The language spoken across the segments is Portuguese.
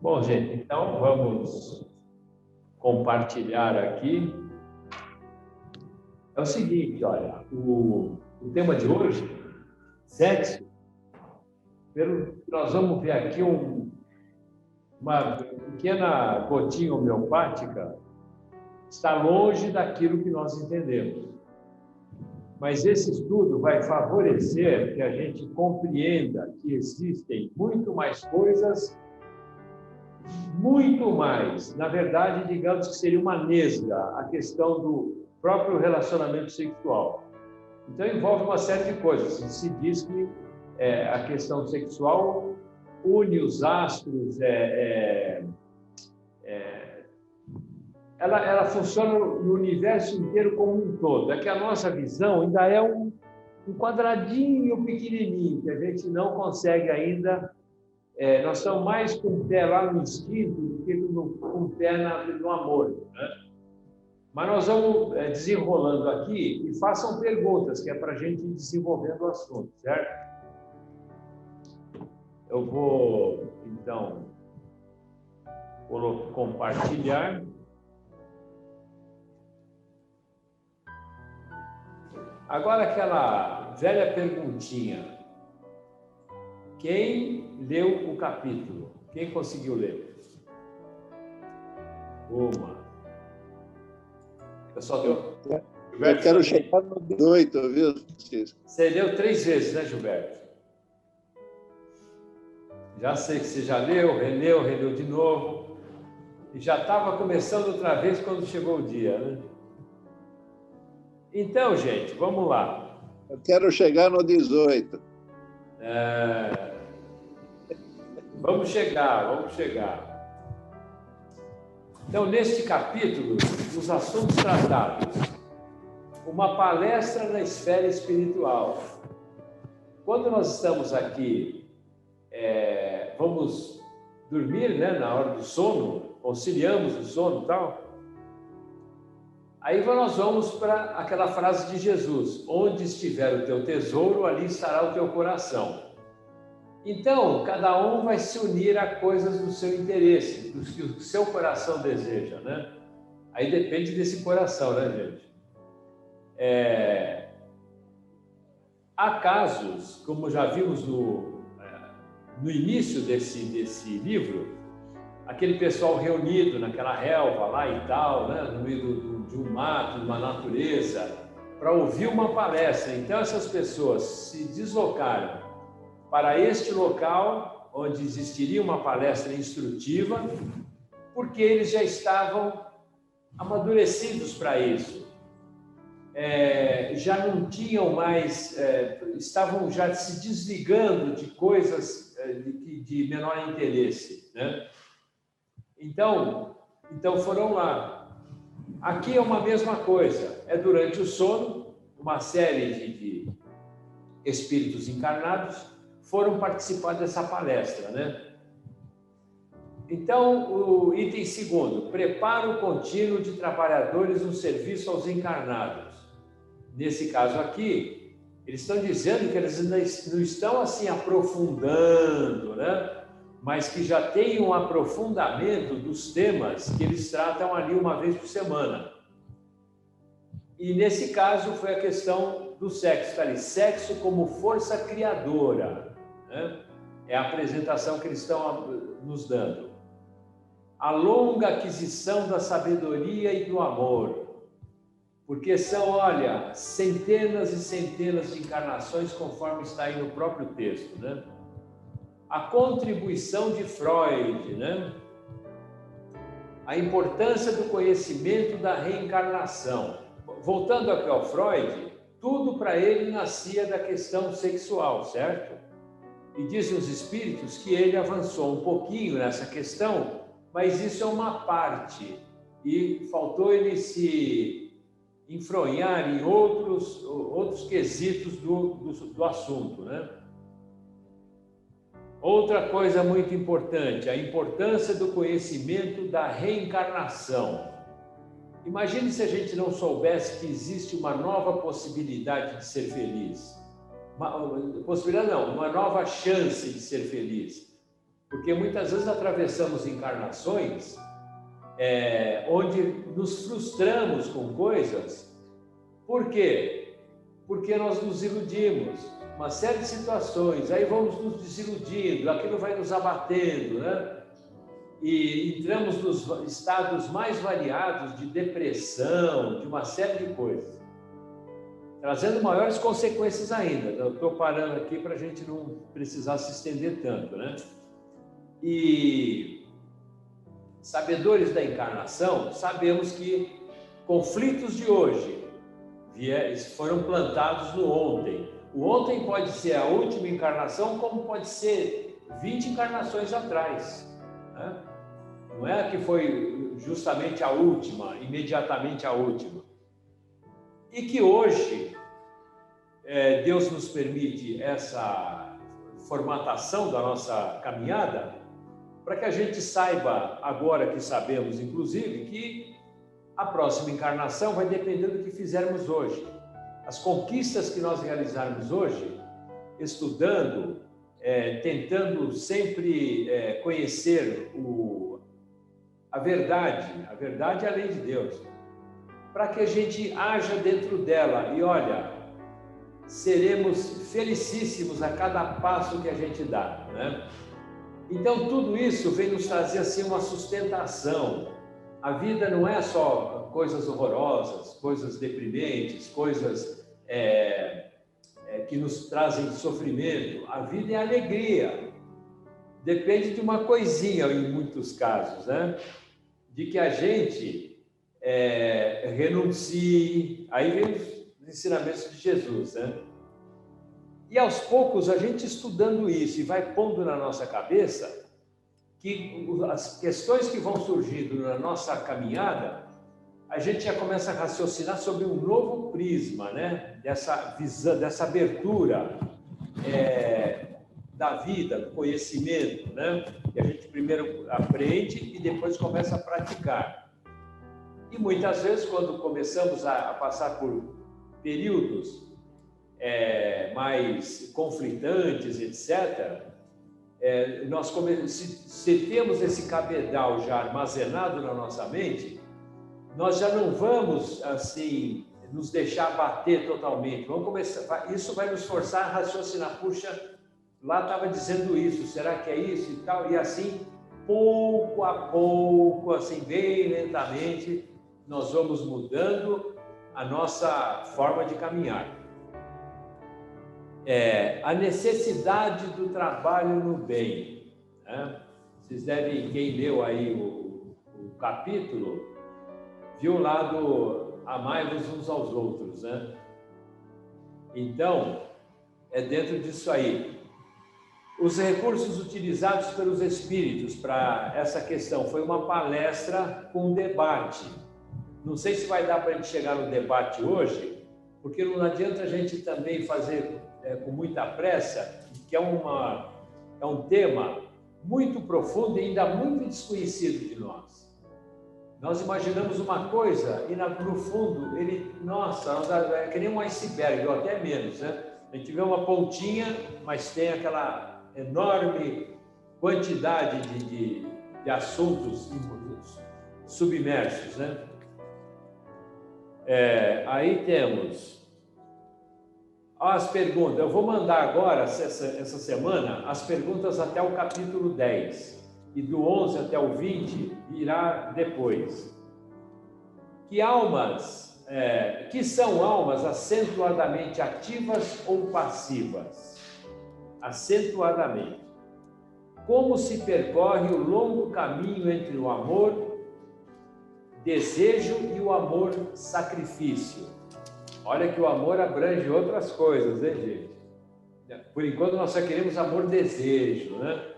Bom, gente, então vamos compartilhar aqui. É o seguinte, olha, o tema de hoje, sexo, nós vamos ver aqui uma pequena gotinha homeopática, está longe daquilo que nós entendemos. Mas esse estudo vai favorecer que a gente compreenda que existem muito mais coisas, muito mais. Na verdade, digamos que seria uma nesga a questão do próprio relacionamento sexual. Então, envolve uma série de coisas. Se diz que a questão sexual une os astros, ela funciona no universo inteiro como um todo. É que a nossa visão ainda é um quadradinho pequenininho, que a gente não consegue ainda. Nós estamos mais com o pé lá no instinto do que com o pé no amor, né? Mas nós vamos desenrolando aqui e façam perguntas, que é para a gente ir desenvolvendo o assunto, certo? Eu vou, então, compartilhar. Agora, aquela velha perguntinha. Quem leu o capítulo? Quem conseguiu ler? Uma. Eu só deu. Eu quero chegar no 18, viu, Francisco? Você leu 3 vezes, né, Gilberto? Já sei que você já leu, releu de novo. E já estava começando outra vez quando chegou o dia, né? Então, gente, vamos lá. Eu quero chegar no 18. Vamos chegar. Então, neste capítulo, os assuntos tratados, uma palestra na esfera espiritual. Quando nós estamos aqui, vamos dormir, né, na hora do sono, conciliamos o sono e tal. Aí nós vamos para aquela frase de Jesus: onde estiver o teu tesouro, ali estará o teu coração. Então, cada um vai se unir a coisas do seu interesse, do que o seu coração deseja, né? Aí depende desse coração, né, gente? Há casos, como já vimos no início desse livro, aquele pessoal reunido naquela relva lá e tal, né, no meio de um mato, de uma natureza, para ouvir uma palestra. Então, essas pessoas se deslocaram para este local, onde existiria uma palestra instrutiva, porque eles já estavam amadurecidos para isso. Já não tinham mais, estavam já se desligando de coisas de menor interesse, né? Então foram lá. Aqui é uma mesma coisa, durante o sono, uma série de espíritos encarnados foram participar dessa palestra, né? Então, o item 2, preparo contínuo de trabalhadores no serviço aos encarnados. Nesse caso aqui, eles estão dizendo que eles ainda não estão assim aprofundando, né? Mas que já tem um aprofundamento dos temas que eles tratam ali uma vez por semana. E nesse caso foi a questão do sexo, está ali, sexo como força criadora, né? É a apresentação que eles estão nos dando. A longa aquisição da sabedoria e do amor, porque são, olha, centenas e centenas de encarnações, conforme está aí no próprio texto, né? A contribuição de Freud, né? A importância do conhecimento da reencarnação. Voltando aqui ao Freud, tudo para ele nascia da questão sexual, certo? E dizem os espíritos que ele avançou um pouquinho nessa questão, mas isso é uma parte, e faltou ele se enfronhar em outros quesitos do assunto, né? Outra coisa muito importante, a importância do conhecimento da reencarnação. Imagine se a gente não soubesse que existe uma nova possibilidade de ser feliz. Uma nova chance de ser feliz. Porque muitas vezes atravessamos encarnações onde nos frustramos com coisas. Por quê? Porque nós nos iludimos. Uma série de situações, aí vamos nos desiludindo, aquilo vai nos abatendo, né? E entramos nos estados mais variados de depressão, de uma série de coisas, trazendo maiores consequências ainda. Eu estou parando aqui para a gente não precisar se estender tanto, né? E sabedores da encarnação, sabemos que conflitos de hoje foram plantados no ontem. O ontem pode ser a última encarnação, como pode ser 20 encarnações atrás, né? Não é que foi justamente a última, imediatamente a última. E que hoje Deus nos permite essa formatação da nossa caminhada, para que a gente saiba, agora que sabemos, inclusive, que a próxima encarnação vai depender do que fizermos hoje. As conquistas que nós realizarmos hoje, estudando, tentando sempre conhecer a verdade é a lei de Deus, para que a gente haja dentro dela e olha, seremos felicíssimos a cada passo que a gente dá, né? Então tudo isso vem nos trazer assim uma sustentação. A vida não é só coisas horrorosas, coisas deprimentes, coisas que nos trazem sofrimento. A vida é alegria. Depende de uma coisinha em muitos casos, né? De que a gente renuncie. Aí vem os ensinamentos de Jesus, né? E aos poucos a gente estudando isso e vai pondo na nossa cabeça que as questões que vão surgindo na nossa caminhada, a gente já começa a raciocinar sobre um novo prisma, né? Dessa visão, dessa abertura da vida, do conhecimento, né? Que a gente primeiro aprende e depois começa a praticar. E muitas vezes, quando começamos a passar por períodos mais conflitantes, etc., se temos esse cabedal já armazenado na nossa mente, nós já não vamos, assim, nos deixar bater totalmente. Vamos começar, isso vai nos forçar a raciocinar. Puxa, lá estava dizendo isso, será que é isso e tal? E assim, pouco a pouco, assim, bem lentamente, nós vamos mudando a nossa forma de caminhar. A necessidade do trabalho no bem, né? Vocês devem, quem leu aí o capítulo, viu lá do amai-vos uns aos outros, né? Então, é dentro disso aí. Os recursos utilizados pelos espíritos para essa questão foi uma palestra com debate. Não sei se vai dar para a gente chegar no debate hoje, porque não adianta a gente também fazer com muita pressa, que é um tema muito profundo e ainda muito desconhecido de nós. Nós imaginamos uma coisa e no fundo é que nem um iceberg, ou até menos, né? A gente vê uma pontinha, mas tem aquela enorme quantidade de assuntos submersos, né? Aí temos as perguntas. Eu vou mandar agora, essa semana, as perguntas até o capítulo 10. E do 11 até o 20 virá depois. Que são almas acentuadamente ativas ou passivas? Acentuadamente. Como se percorre o longo caminho entre o amor, desejo e o amor sacrifício? Olha que o amor abrange outras coisas, né, gente? Por enquanto nós só queremos amor-desejo, né?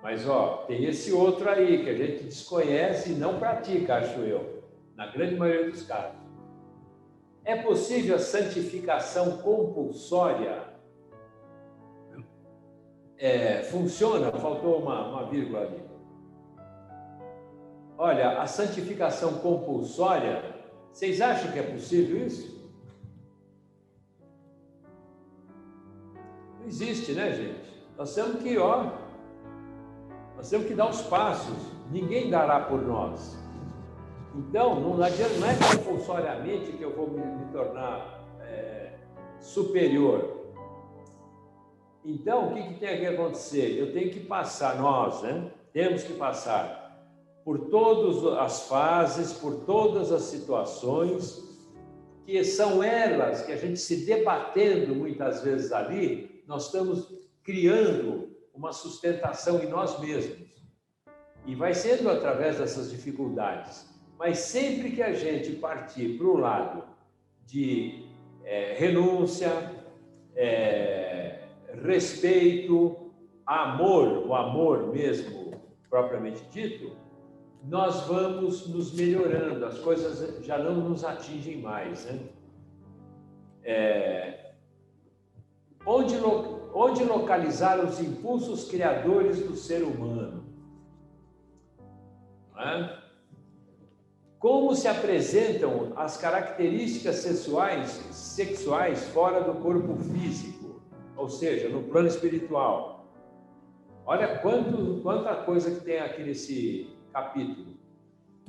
Mas, tem esse outro aí que a gente desconhece e não pratica, acho eu, na grande maioria dos casos. É possível a santificação compulsória? Funciona? Faltou uma vírgula ali. Olha, a santificação compulsória, vocês acham que é possível isso? Não existe, né, gente? Nós temos que, Nós temos que dar os passos, ninguém dará por nós. Então, não adianta, não é compulsoriamente que eu vou me tornar superior. Então, o que tem que acontecer? Eu tenho que passar, nós, né? Temos que passar por todas as fases, por todas as situações, que são elas que a gente se debatendo muitas vezes ali, nós estamos criando uma sustentação em nós mesmos. E vai sendo através dessas dificuldades. Mas sempre que a gente partir para o lado de renúncia, respeito, amor, o amor mesmo propriamente dito, nós vamos nos melhorando, as coisas já não nos atingem mais, né? Onde localizar os impulsos criadores do ser humano? Não é? Como se apresentam as características sexuais fora do corpo físico, ou seja, no plano espiritual? Olha quanta coisa que tem aqui nesse capítulo.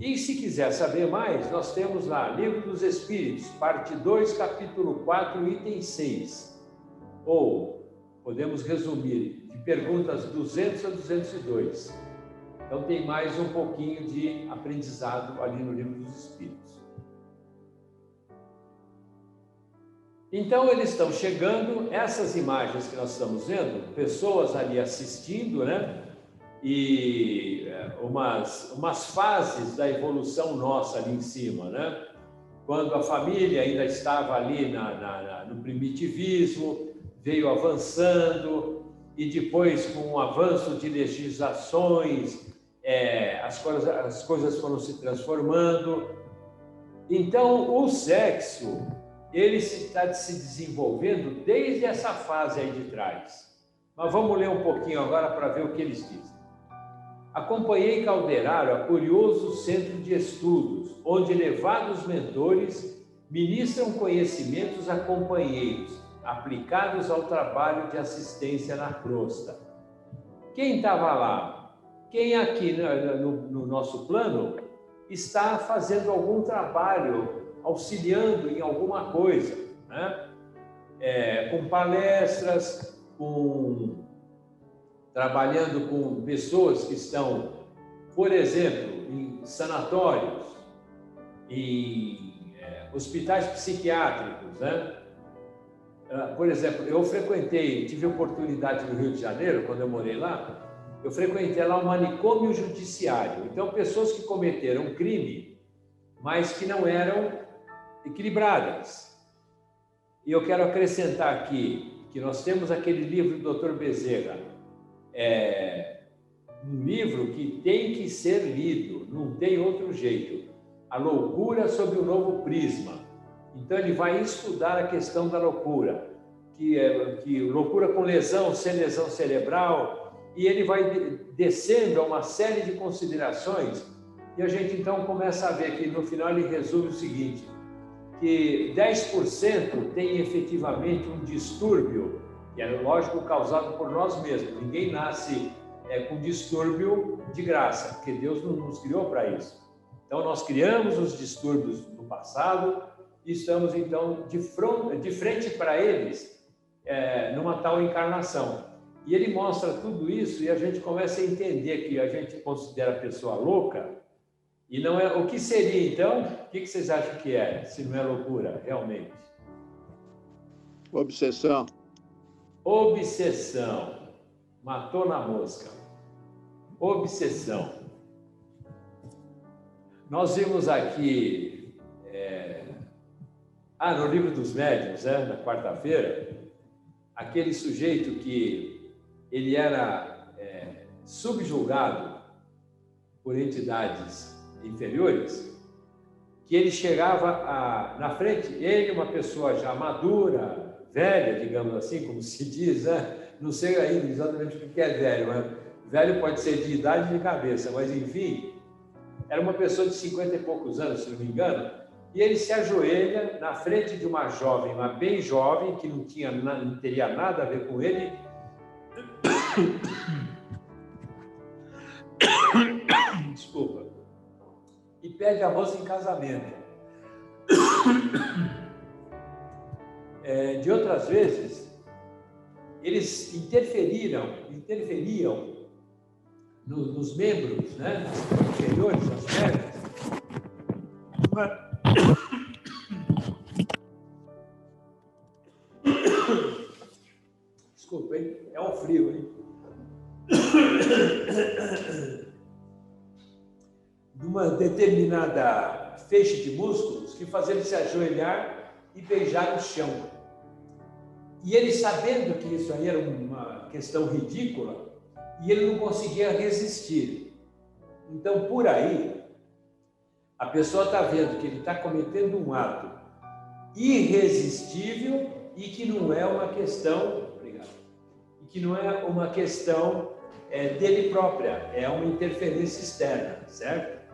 E se quiser saber mais, nós temos lá, Livro dos Espíritos, parte 2, capítulo 4, item 6. Ou, podemos resumir, de perguntas 200 a 202. Então, tem mais um pouquinho de aprendizado ali no Livro dos Espíritos. Então, eles estão chegando, essas imagens que nós estamos vendo, pessoas ali assistindo, né? E umas fases da evolução nossa ali em cima, né? Quando a família ainda estava ali no primitivismo, veio avançando, e depois, com o avanço de legislações, as coisas foram se transformando. Então, o sexo, ele está se desenvolvendo desde essa fase aí de trás. Mas vamos ler um pouquinho agora para ver o que eles dizem. Acompanhei Calderaro a curioso centro de estudos, onde elevados mentores ministram conhecimentos a companheiros, aplicados ao trabalho de assistência na crosta. Quem estava lá? Quem aqui no nosso plano está fazendo algum trabalho, auxiliando em alguma coisa, né? Com palestras, trabalhando com pessoas que estão, por exemplo, em sanatórios, em hospitais psiquiátricos, né? Por exemplo, eu tive oportunidade no Rio de Janeiro, quando eu morei lá, eu frequentei lá um manicômio judiciário. Então, pessoas que cometeram crime, mas que não eram equilibradas. E eu quero acrescentar aqui que nós temos aquele livro do Dr. Bezerra, um livro que tem que ser lido, não tem outro jeito. A loucura sob o novo prisma. Então, ele vai estudar a questão da loucura, que loucura com lesão, sem lesão cerebral, e ele vai descendo a uma série de considerações, e a gente então começa a ver que no final ele resume o seguinte, que 10% tem efetivamente um distúrbio, que é lógico causado por nós mesmos. Ninguém nasce com distúrbio de graça, porque Deus não nos criou para isso. Então, nós criamos os distúrbios no passado e estamos, então, de frente para eles numa tal encarnação. E ele mostra tudo isso e a gente começa a entender que a gente considera a pessoa louca e não é. O que seria, então? O que vocês acham que é, se não é loucura, realmente? Obsessão. Obsessão. Matou na mosca. Obsessão. Nós vimos aqui, no Livro dos Médiuns, na quarta-feira, aquele sujeito que ele era subjugado por entidades inferiores, que ele chegava na frente, ele, uma pessoa já madura, velha, digamos assim, como se diz, né? Não sei ainda exatamente o que é velho, mas velho pode ser de idade e de cabeça, mas enfim, era uma pessoa de 50 e poucos anos, se não me engano, e ele se ajoelha na frente de uma jovem, uma bem jovem, que não teria nada a ver com ele, Desculpa. E pede a moça em casamento. De outras vezes, eles interferiam nos membros, né, inferiores, as pernas. Desculpa, hein? É um frio, hein? De uma determinada feixe de músculos que fazia ele se ajoelhar e beijar o chão. E ele, sabendo que isso aí era uma questão ridícula, e ele não conseguia resistir. Então, por aí, a pessoa está vendo que ele está cometendo um ato irresistível e que não é uma questão, e que não é uma questão dele própria, é uma interferência externa, certo?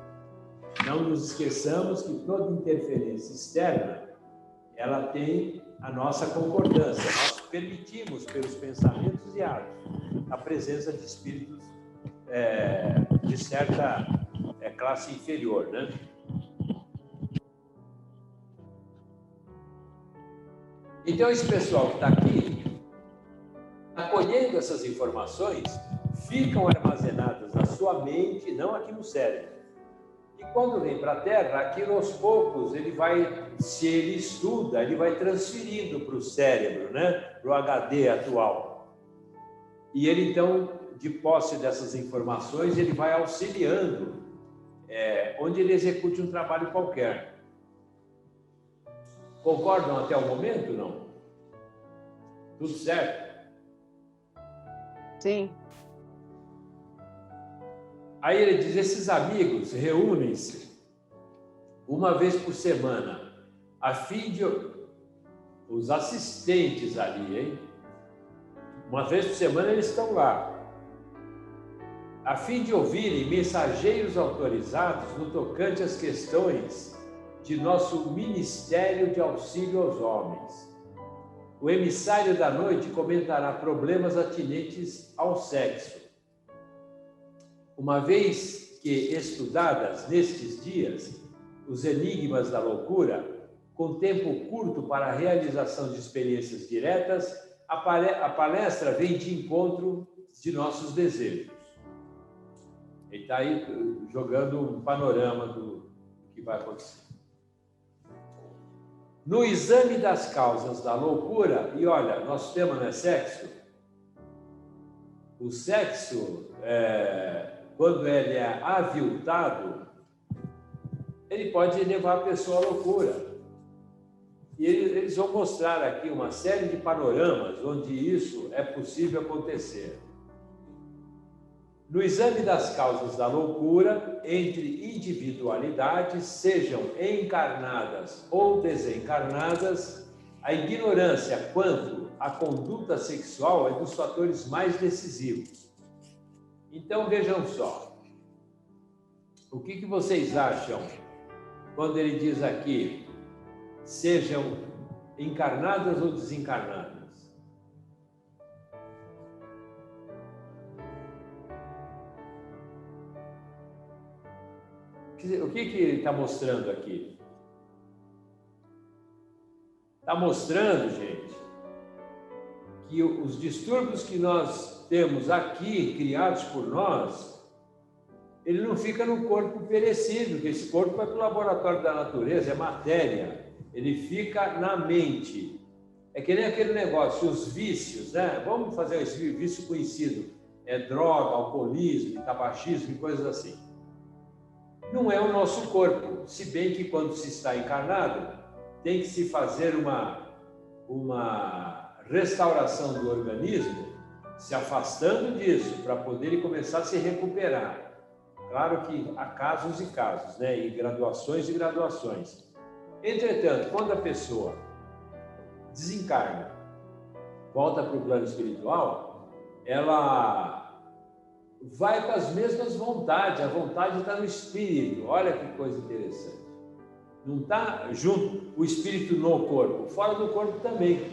Não nos esqueçamos que toda interferência externa, ela tem a nossa concordância. Nós permitimos, pelos pensamentos e atos, a presença de espíritos de certa classe inferior, né? Então, esse pessoal que está aqui, acolhendo essas informações, ficam armazenadas na sua mente, não aqui no cérebro. E quando vem para a Terra, aquilo aos poucos, ele vai, se ele estuda, ele vai transferindo para o cérebro, né? Para o HD atual. E ele, então, de posse dessas informações, ele vai auxiliando onde ele execute um trabalho qualquer. Concordam até o momento, não? Tudo certo? Sim. Aí ele diz, esses amigos reúnem-se uma vez por semana, a fim de... Os assistentes ali, hein? Uma vez por semana eles estão lá, a fim de ouvirem mensageiros autorizados no tocante às questões de nosso Ministério de Auxílio aos Homens. O emissário da noite comentará problemas atinentes ao sexo. Uma vez que estudadas nestes dias os enigmas da loucura, com tempo curto para a realização de experiências diretas, a palestra vem de encontro de nossos desejos. Ele está aí jogando um panorama do que vai acontecer. No exame das causas da loucura, e olha, nosso tema não é sexo. O sexo, quando ele é aviltado, ele pode levar a pessoa à loucura. E eles vão mostrar aqui uma série de panoramas onde isso é possível acontecer. No exame das causas da loucura, entre individualidades, sejam encarnadas ou desencarnadas, a ignorância quanto à conduta sexual é dos fatores mais decisivos. Então, vejam só. O que vocês acham quando ele diz aqui, sejam encarnadas ou desencarnadas? O que ele está mostrando aqui? Está mostrando, gente, que os distúrbios que nós temos aqui, criados por nós, ele não fica no corpo perecido, que esse corpo é para o laboratório da natureza, é matéria. Ele fica na mente. É que nem aquele negócio, os vícios, né? Vamos fazer esse vício conhecido. É droga, alcoolismo, tabagismo e coisas assim. Não é o nosso corpo, se bem que quando se está encarnado, tem que se fazer uma restauração do organismo, se afastando disso, para poder começar a se recuperar. Claro que há casos e casos, né? E graduações e graduações. Entretanto, quando a pessoa desencarna, volta para o plano espiritual, ela vai com as mesmas vontades, a vontade está no espírito. Olha que coisa interessante. Não está junto o espírito no corpo, fora do corpo também.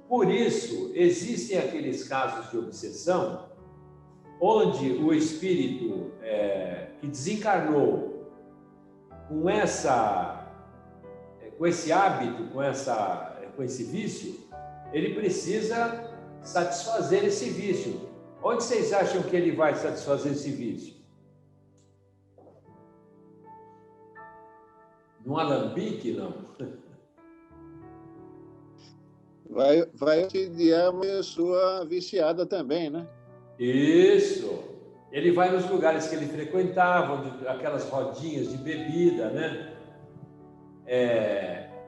Por isso, existem aqueles casos de obsessão onde o espírito que desencarnou com esse hábito, com esse vício, ele precisa satisfazer esse vício. Onde vocês acham que ele vai satisfazer esse vício? Num alambique, não? Vai auxiliar a pessoa viciada também, né? Isso. Ele vai nos lugares que ele frequentava, aquelas rodinhas de bebida, né?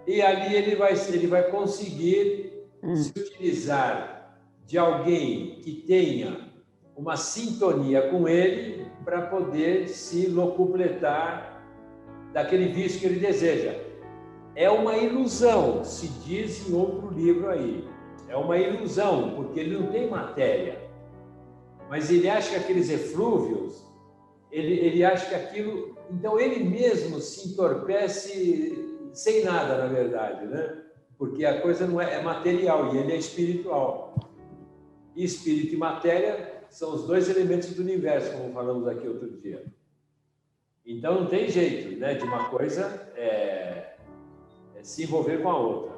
E ali ele vai conseguir se utilizar de alguém que tenha uma sintonia com ele para poder se locupletar daquele vício que ele deseja. É uma ilusão, se diz em outro livro aí. É uma ilusão, porque ele não tem matéria. Mas ele acha que aqueles eflúvios, ele acha que aquilo... Então, ele mesmo se entorpece sem nada, na verdade, né? Porque a coisa não é material, e ele é espiritual. E espírito e matéria são os dois elementos do universo, como falamos aqui outro dia. Então, não tem jeito, né, de uma coisa se envolver com a outra.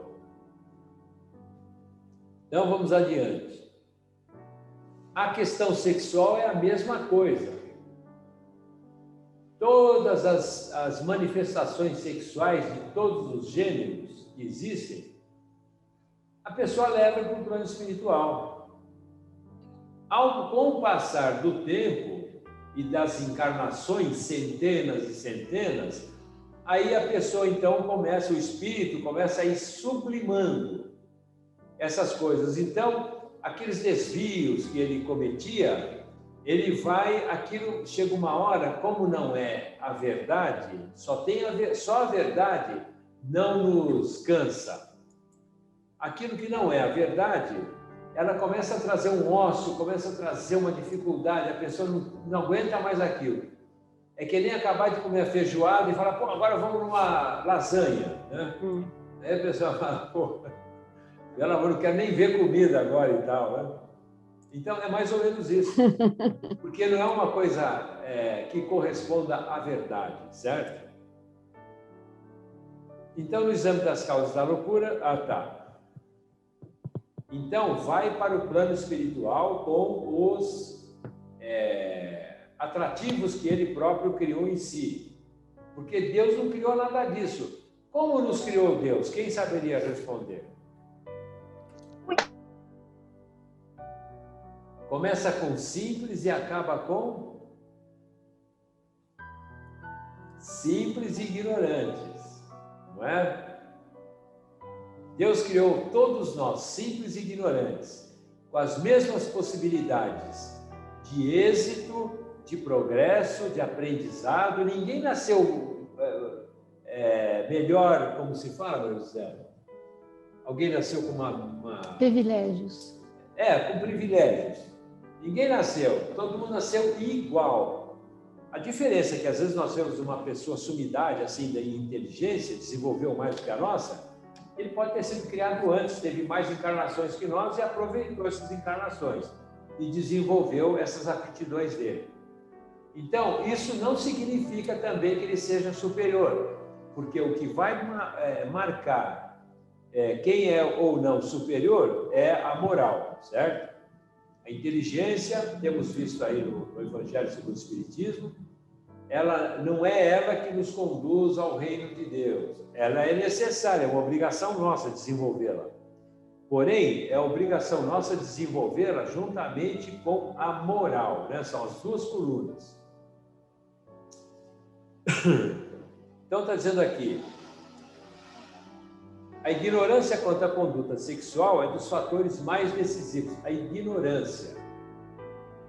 Então, vamos adiante. A questão sexual é a mesma coisa. Todas as manifestações sexuais de todos os gêneros que existem, a pessoa leva para o plano espiritual. Com o passar do tempo e das encarnações, centenas e centenas, aí a pessoa então o espírito começa a ir sublimando essas coisas. Então, aqueles desvios que ele cometia, aquilo chega uma hora, como não é a verdade, só a verdade não nos cansa. Aquilo que não é a verdade, ela começa a trazer um ócio, começa a trazer uma dificuldade, a pessoa não aguenta mais aquilo. É que nem acabar de comer a feijoada e falar, pô, agora vamos numa lasanha, né? Aí a pessoa fala, pô, pelo amor, não quero nem ver comida agora e tal, né? Então, é mais ou menos isso. Porque não é uma coisa que corresponda à verdade, certo? Então, no exame das causas da loucura, Então, vai para o plano espiritual com os atrativos que ele próprio criou em si. Porque Deus não criou nada disso. Como nos criou Deus? Quem saberia responder? Começa com simples e acaba com simples e ignorantes, não é? Deus criou todos nós, simples e ignorantes, com as mesmas possibilidades de êxito, de progresso, de aprendizado. Ninguém nasceu melhor, como se fala, Maria José? Alguém nasceu com privilégios. Com privilégios. Ninguém nasceu, todo mundo nasceu igual. A diferença é que às vezes nós vemos uma pessoa sumidade, assim, da inteligência, desenvolveu mais do que a nossa, ele pode ter sido criado antes, teve mais encarnações que nós e aproveitou essas encarnações e desenvolveu essas aptidões dele. Então, isso não significa também que ele seja superior, porque o que vai marcar quem é ou não superior é a moral, certo? A inteligência, temos visto aí no Evangelho segundo o Espiritismo, não é ela que nos conduz ao reino de Deus. Ela é necessária, é uma obrigação nossa desenvolvê-la. Porém, é obrigação nossa desenvolvê-la juntamente com a moral, né? São as duas colunas. Então, está dizendo aqui, a ignorância quanto à conduta sexual é dos fatores mais decisivos. A ignorância.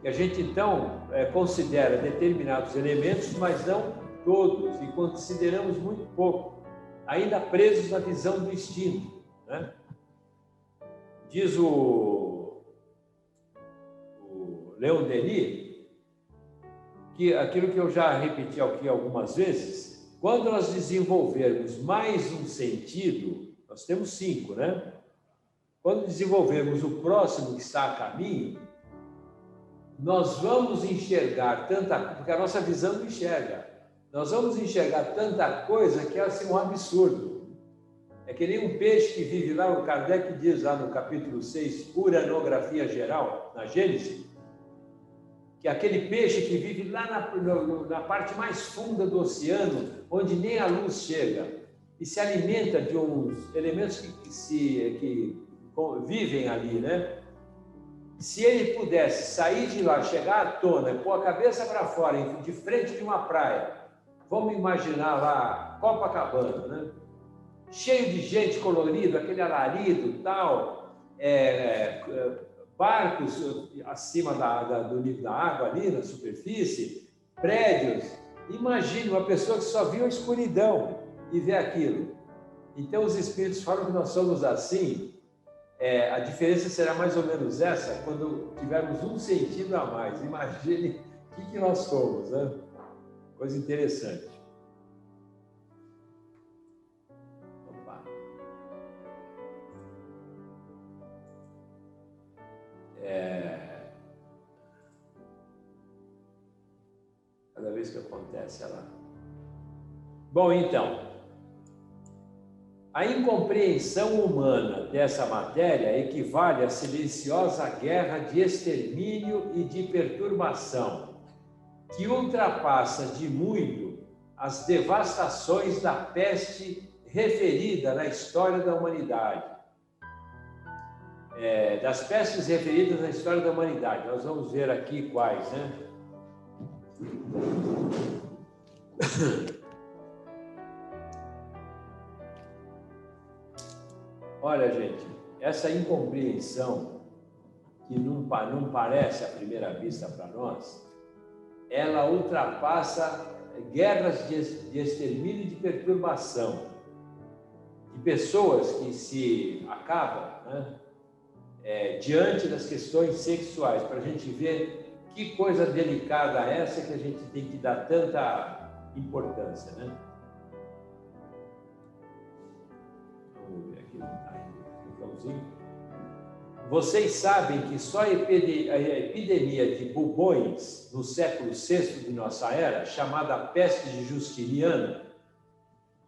Que a gente, então, considera determinados elementos, mas não todos, e consideramos muito pouco, ainda presos na visão do instinto, né? Diz o Leon Denis, que aquilo que eu já repeti aqui algumas vezes, quando nós desenvolvermos mais um sentido, nós temos 5, né? Quando desenvolvermos o próximo que está a caminho, nós vamos enxergar porque a nossa visão não enxerga. Nós vamos enxergar tanta coisa que é assim um absurdo. É que nem um peixe que vive lá, o Kardec diz lá no capítulo 6, Uranografia Geral, na Gênese, que aquele peixe que vive lá na parte mais funda do oceano, onde nem a luz chega, e se alimenta de uns elementos que vivem ali, né? Se ele pudesse sair de lá, chegar à tona, pôr a cabeça para fora, de frente de uma praia, vamos imaginar lá Copacabana, né? Cheio de gente colorida, aquele alarido, tal, barcos acima do nível da água ali, na superfície, prédios. Imagine uma pessoa que só viu a escuridão e vê aquilo. Então, os espíritos falam que nós somos assim. A diferença será mais ou menos essa quando tivermos um sentido a mais. Imagine o que nós somos, né? Coisa interessante. Opa. Cada vez que acontece, ela... Bom, então, a incompreensão humana dessa matéria equivale à silenciosa guerra de extermínio e de perturbação, que ultrapassa de muito as devastações da peste referida na história da humanidade. Das pestes referidas na história da humanidade. Nós vamos ver aqui quais, né? Olha, gente, essa incompreensão que não parece à primeira vista para nós, ela ultrapassa guerras de extermínio e de perturbação, de pessoas que se acabam, né, diante das questões sexuais, para a gente ver que coisa delicada é essa que a gente tem que dar tanta importância, né? Vamos ver aqui, vocês sabem que só a epidemia de bubões no século VI de nossa era, chamada peste de Justiniano,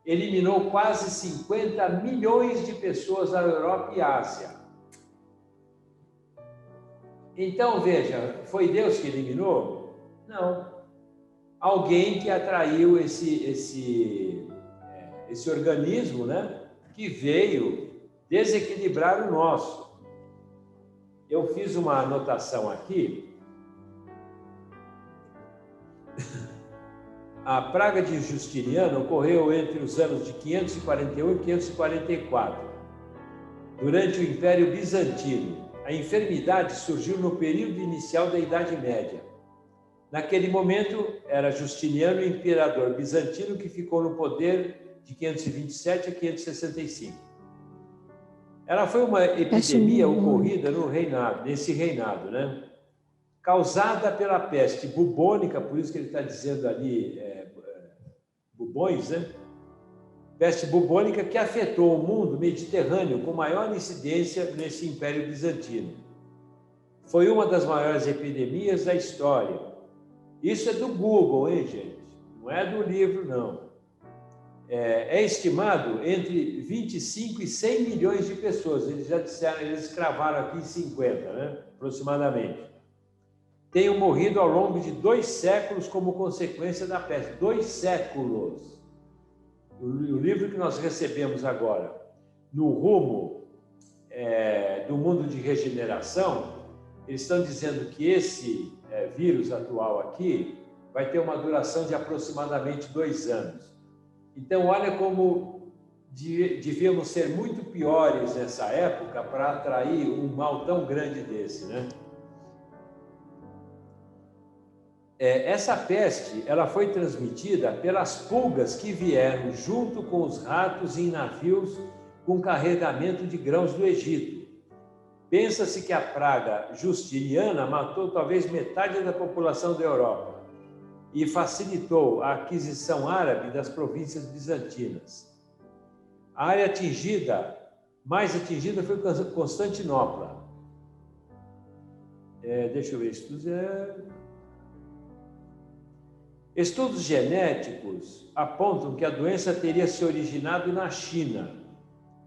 eliminou quase 50 milhões de pessoas na Europa e Ásia. Então, veja, foi Deus que eliminou? Não. Alguém que atraiu esse organismo, né, que veio desequilibrar o nosso. Eu fiz uma anotação aqui. A praga de Justiniano ocorreu entre os anos de 541 e 544, durante o Império Bizantino. A enfermidade surgiu no período inicial da Idade Média. Naquele momento, era Justiniano, o imperador bizantino, que ficou no poder de 527 a 565. Ela foi uma epidemia ocorrida nesse reinado, né? Causada pela peste bubônica, por isso que ele está dizendo ali bubões, né? Peste bubônica que afetou o mundo mediterrâneo com maior incidência nesse Império Bizantino. Foi uma das maiores epidemias da história. Isso é do Google, hein, gente? Não é do livro, não. É estimado entre 25 e 100 milhões de pessoas. Eles já disseram, eles cravaram aqui 50, né? Aproximadamente. Tenham morrido ao longo de 2 séculos como consequência da peste. 2 séculos. O livro que nós recebemos agora, No Rumo do Mundo de Regeneração, eles estão dizendo que esse vírus atual aqui vai ter uma duração de aproximadamente 2 anos. Então, olha como devíamos ser muito piores nessa época para atrair um mal tão grande desse, né? Essa peste, ela foi transmitida pelas pulgas que vieram junto com os ratos em navios com carregamento de grãos do Egito. Pensa-se que a praga justiniana matou talvez metade da população da Europa e facilitou a aquisição árabe das províncias bizantinas. A área mais atingida foi Constantinopla. Deixa eu ver, estudos genéticos apontam que a doença teria se originado na China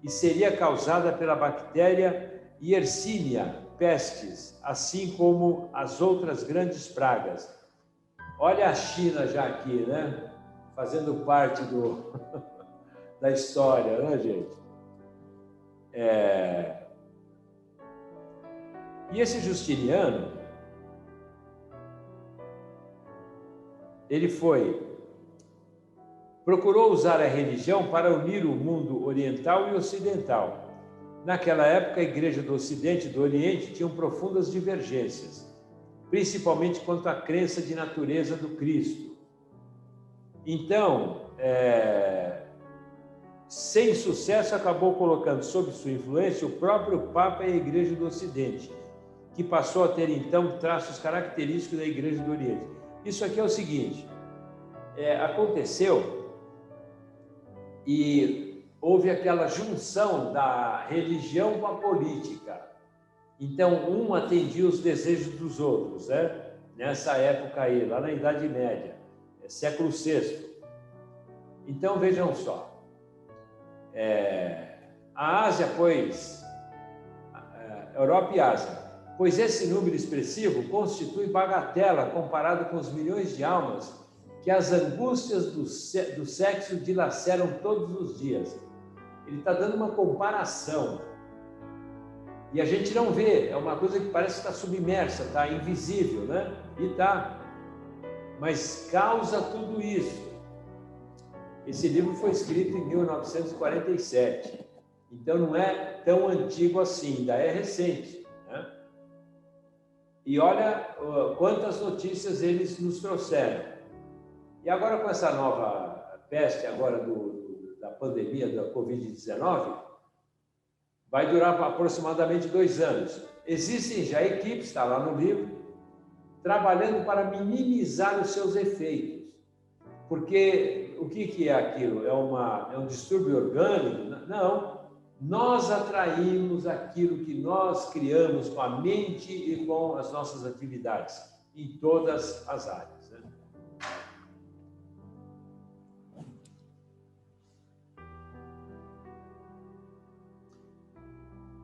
e seria causada pela bactéria Yersinia pestis, assim como as outras grandes pragas. Olha a China já aqui, né? Fazendo parte da história, né, gente? E esse Justiniano, ele procurou usar a religião para unir o mundo oriental e ocidental. Naquela época, a Igreja do Ocidente e do Oriente tinham profundas divergências, principalmente quanto à crença de natureza do Cristo. Então, sem sucesso, acabou colocando sob sua influência o próprio Papa e a Igreja do Ocidente, que passou a ter, então, traços característicos da Igreja do Oriente. Isso aqui é o seguinte, aconteceu e houve aquela junção da religião com a política. Então, um atendia os desejos dos outros, né? Nessa época aí, lá na Idade Média, século VI. Então, vejam só, a Ásia, Europa e Ásia, pois esse número expressivo constitui bagatela comparado com os milhões de almas que as angústias do sexo dilaceram todos os dias. Ele está dando uma comparação. E a gente não vê, é uma coisa que parece que está submersa, está invisível, né? E está. Mas causa tudo isso. Esse livro foi escrito em 1947. Então não é tão antigo assim, ainda é recente, né? E olha quantas notícias eles nos trouxeram. E agora com essa nova peste agora da pandemia da Covid-19, vai durar aproximadamente 2 anos. Existem já equipes, está lá no livro, trabalhando para minimizar os seus efeitos. Porque o que é aquilo? É um distúrbio orgânico? Não. Nós atraímos aquilo que nós criamos com a mente e com as nossas atividades, em todas as áreas. Né?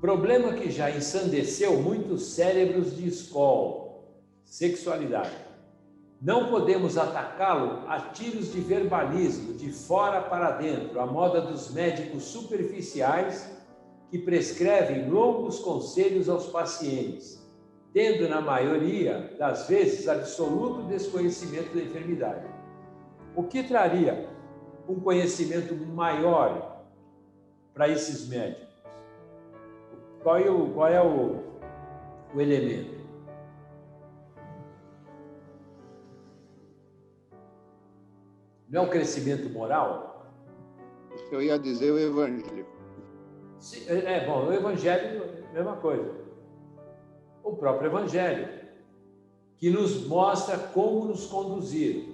Problema que já ensandeceu muitos cérebros de escola: sexualidade. Não podemos atacá-lo a tiros de verbalismo, de fora para dentro, a moda dos médicos superficiais que prescrevem longos conselhos aos pacientes, tendo, na maioria das vezes, absoluto desconhecimento da enfermidade. O que traria um conhecimento maior para esses médicos? Qual é o elemento? Não é um crescimento moral? Eu ia dizer o Evangelho. Bom, o Evangelho é a mesma coisa. O próprio Evangelho, que nos mostra como nos conduzir.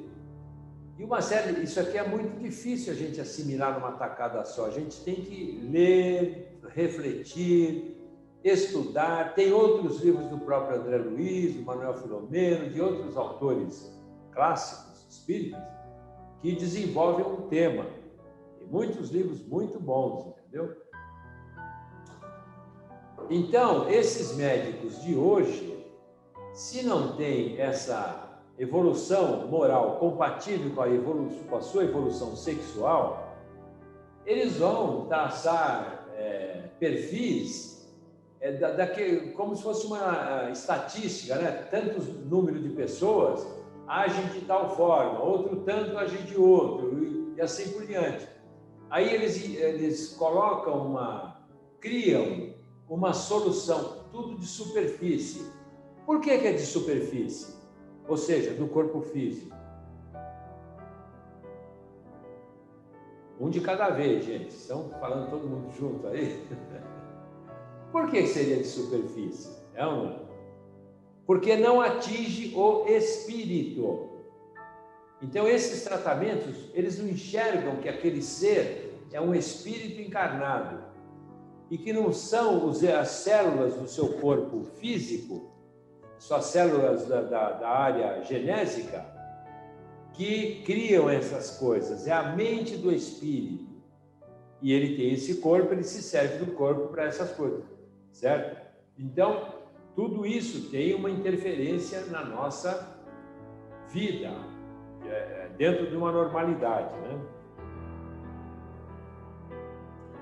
E uma série, isso aqui é muito difícil a gente assimilar numa tacada só. A gente tem que ler, refletir, estudar. Tem outros livros do próprio André Luiz, do Manuel Filomeno, de outros autores clássicos, espíritas, que desenvolvem um tema. Tem muitos livros muito bons, entendeu? Então, esses médicos de hoje, se não tem essa evolução moral compatível com a sua evolução sexual, eles vão traçar perfis como se fosse uma estatística, né? Tantos número de pessoas agem de tal forma, outro tanto agem de outro, e assim por diante. Aí eles criam uma solução, tudo de superfície. Por que é de superfície? Ou seja, do corpo físico. Um de cada vez, gente. Estão falando todo mundo junto aí? Por que seria de superfície? É ou não? Porque não atinge o espírito. Então, esses tratamentos, eles não enxergam que aquele ser é um espírito encarnado e que não são as células do seu corpo físico suas células da área genésica, que criam essas coisas. É a mente do espírito. E ele tem esse corpo, ele se serve do corpo para essas coisas, certo? Então, tudo isso tem uma interferência na nossa vida, dentro de uma normalidade, né?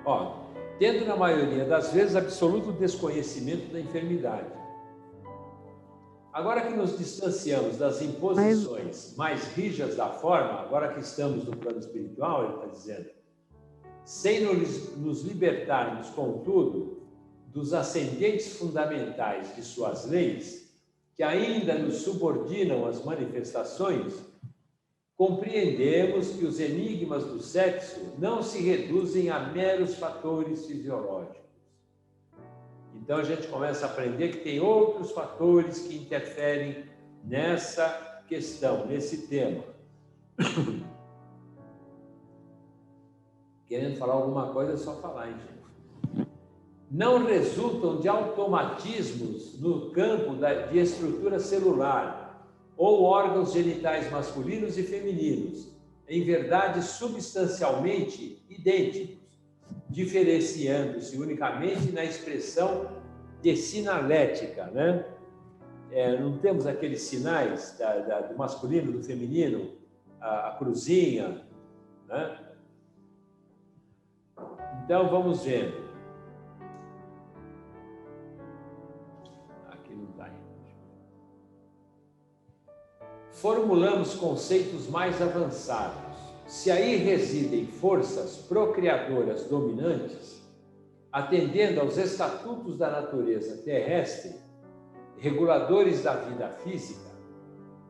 Ó, tendo na maioria das vezes absoluto desconhecimento da enfermidade. Agora que nos distanciamos das imposições mais rijas da forma, agora que estamos no plano espiritual, ele está dizendo, sem nos libertarmos, contudo, dos ascendentes fundamentais de suas leis, que ainda nos subordinam às manifestações, compreendemos que os enigmas do sexo não se reduzem a meros fatores fisiológicos. Então a gente começa a aprender que tem outros fatores que interferem nessa questão, nesse tema. Querendo falar alguma coisa, é só falar, hein, gente? Não resultam de automatismos no campo de estrutura celular ou órgãos genitais masculinos e femininos, em verdade substancialmente idênticos, diferenciando-se unicamente na expressão de sinalética, né? Não temos aqueles sinais do masculino, do feminino, a cruzinha, né? Então, vamos vendo. Aqui não está ainda. Formulamos conceitos mais avançados. Se aí residem forças procriadoras dominantes, atendendo aos estatutos da natureza terrestre, reguladores da vida física,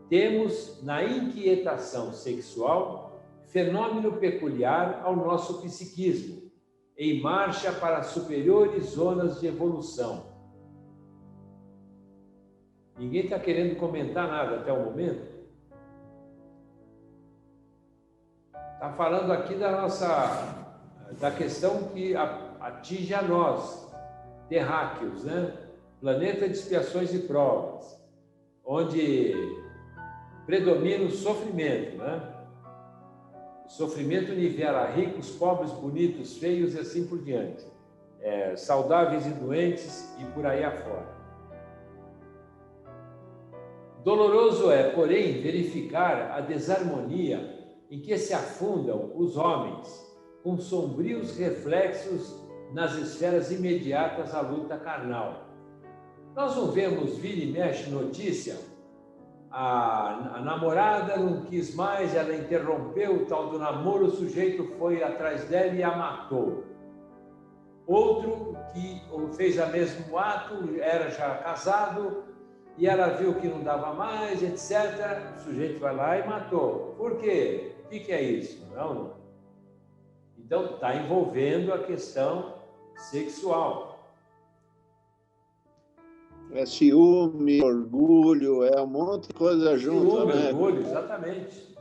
temos na inquietação sexual fenômeno peculiar ao nosso psiquismo, em marcha para superiores zonas de evolução. Ninguém está querendo comentar nada até o momento? Está falando aqui da questão que atinge a nós, terráqueos, né? Planeta de expiações e provas, onde predomina o sofrimento, né? O sofrimento nivela ricos, pobres, bonitos, feios e assim por diante. Saudáveis e doentes e por aí afora. Doloroso é, porém, verificar a desarmonia em que se afundam os homens, com sombrios reflexos nas esferas imediatas à luta carnal. Nós não vemos, vira e mexe, notícia, a namorada não quis mais, ela interrompeu o tal do namoro, o sujeito foi atrás dela e a matou. Outro que fez o mesmo ato, era já casado, e ela viu que não dava mais, etc. O sujeito vai lá e matou. Por quê? O que é isso? Não. Então, está envolvendo a questão sexual. É ciúme, orgulho, um monte de coisa junto, ciúme, né? Orgulho, exatamente.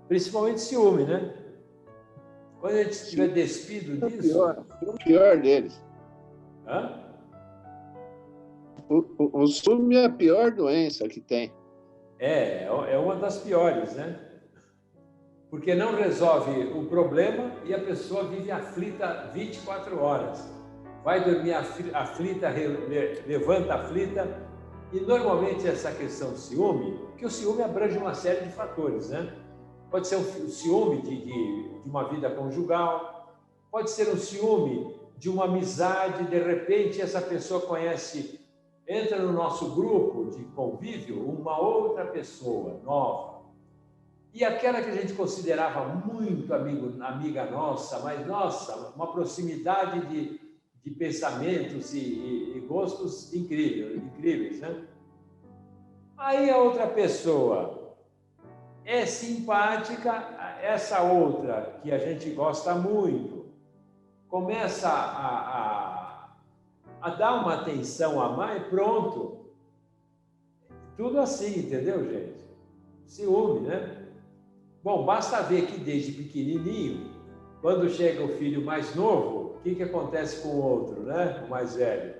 Principalmente ciúme, né? Quando a gente estiver despido disso... O pior deles. Hã? O ciúme é a pior doença que tem. É uma das piores, né? Porque não resolve o problema e a pessoa vive aflita 24 horas. Vai dormir aflita, levanta aflita. E normalmente essa questão do ciúme, porque o ciúme abrange uma série de fatores, né? Pode ser um ciúme de uma vida conjugal, pode ser um ciúme de uma amizade, de repente essa pessoa entra no nosso grupo de convívio uma outra pessoa nova. E aquela que a gente considerava muito amiga nossa, mas nossa, uma proximidade de pensamentos e gostos incríveis, né? Aí a outra pessoa é simpática, essa outra que a gente gosta muito, começa a dar uma atenção a mais, pronto. Tudo assim, entendeu, gente? Ciúme, né? Bom, basta ver que desde pequenininho, quando chega o filho mais novo, o que acontece com o outro, né? O mais velho?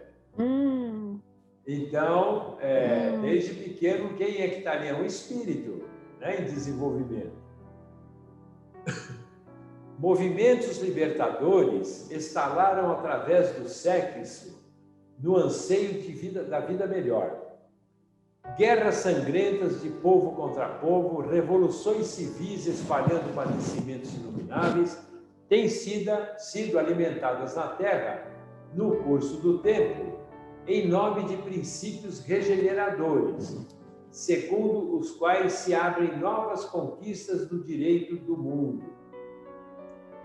Então, desde pequeno, quem é que está ali? É um espírito, né, em desenvolvimento. Movimentos libertadores estalaram através do sexo no anseio da vida melhor. Guerras sangrentas de povo contra povo, revoluções civis espalhando padecimentos inomináveis, têm sido alimentadas na Terra, no curso do tempo, em nome de princípios regeneradores, segundo os quais se abrem novas conquistas do direito do mundo.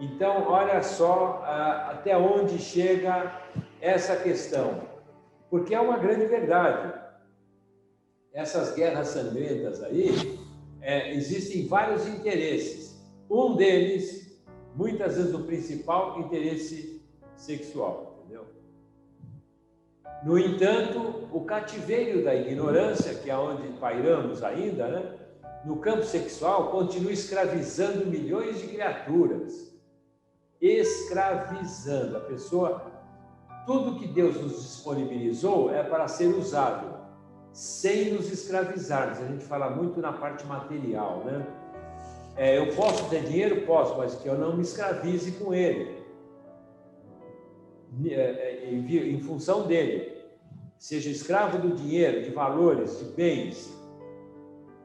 Então, olha só até onde chega essa questão, porque é uma grande verdade. Essas guerras sangrentas aí, existem vários interesses. Um deles, muitas vezes o principal, interesse sexual, entendeu? No entanto, o cativeiro da ignorância, que é onde pairamos ainda, né, no campo sexual, continua escravizando milhões de criaturas. Escravizando a pessoa. Tudo que Deus nos disponibilizou é para ser usado, sem nos escravizarmos. A gente fala muito na parte material, né? Eu posso ter dinheiro? Posso, mas que eu não me escravize com ele. Em função dele. Seja escravo do dinheiro, de valores, de bens,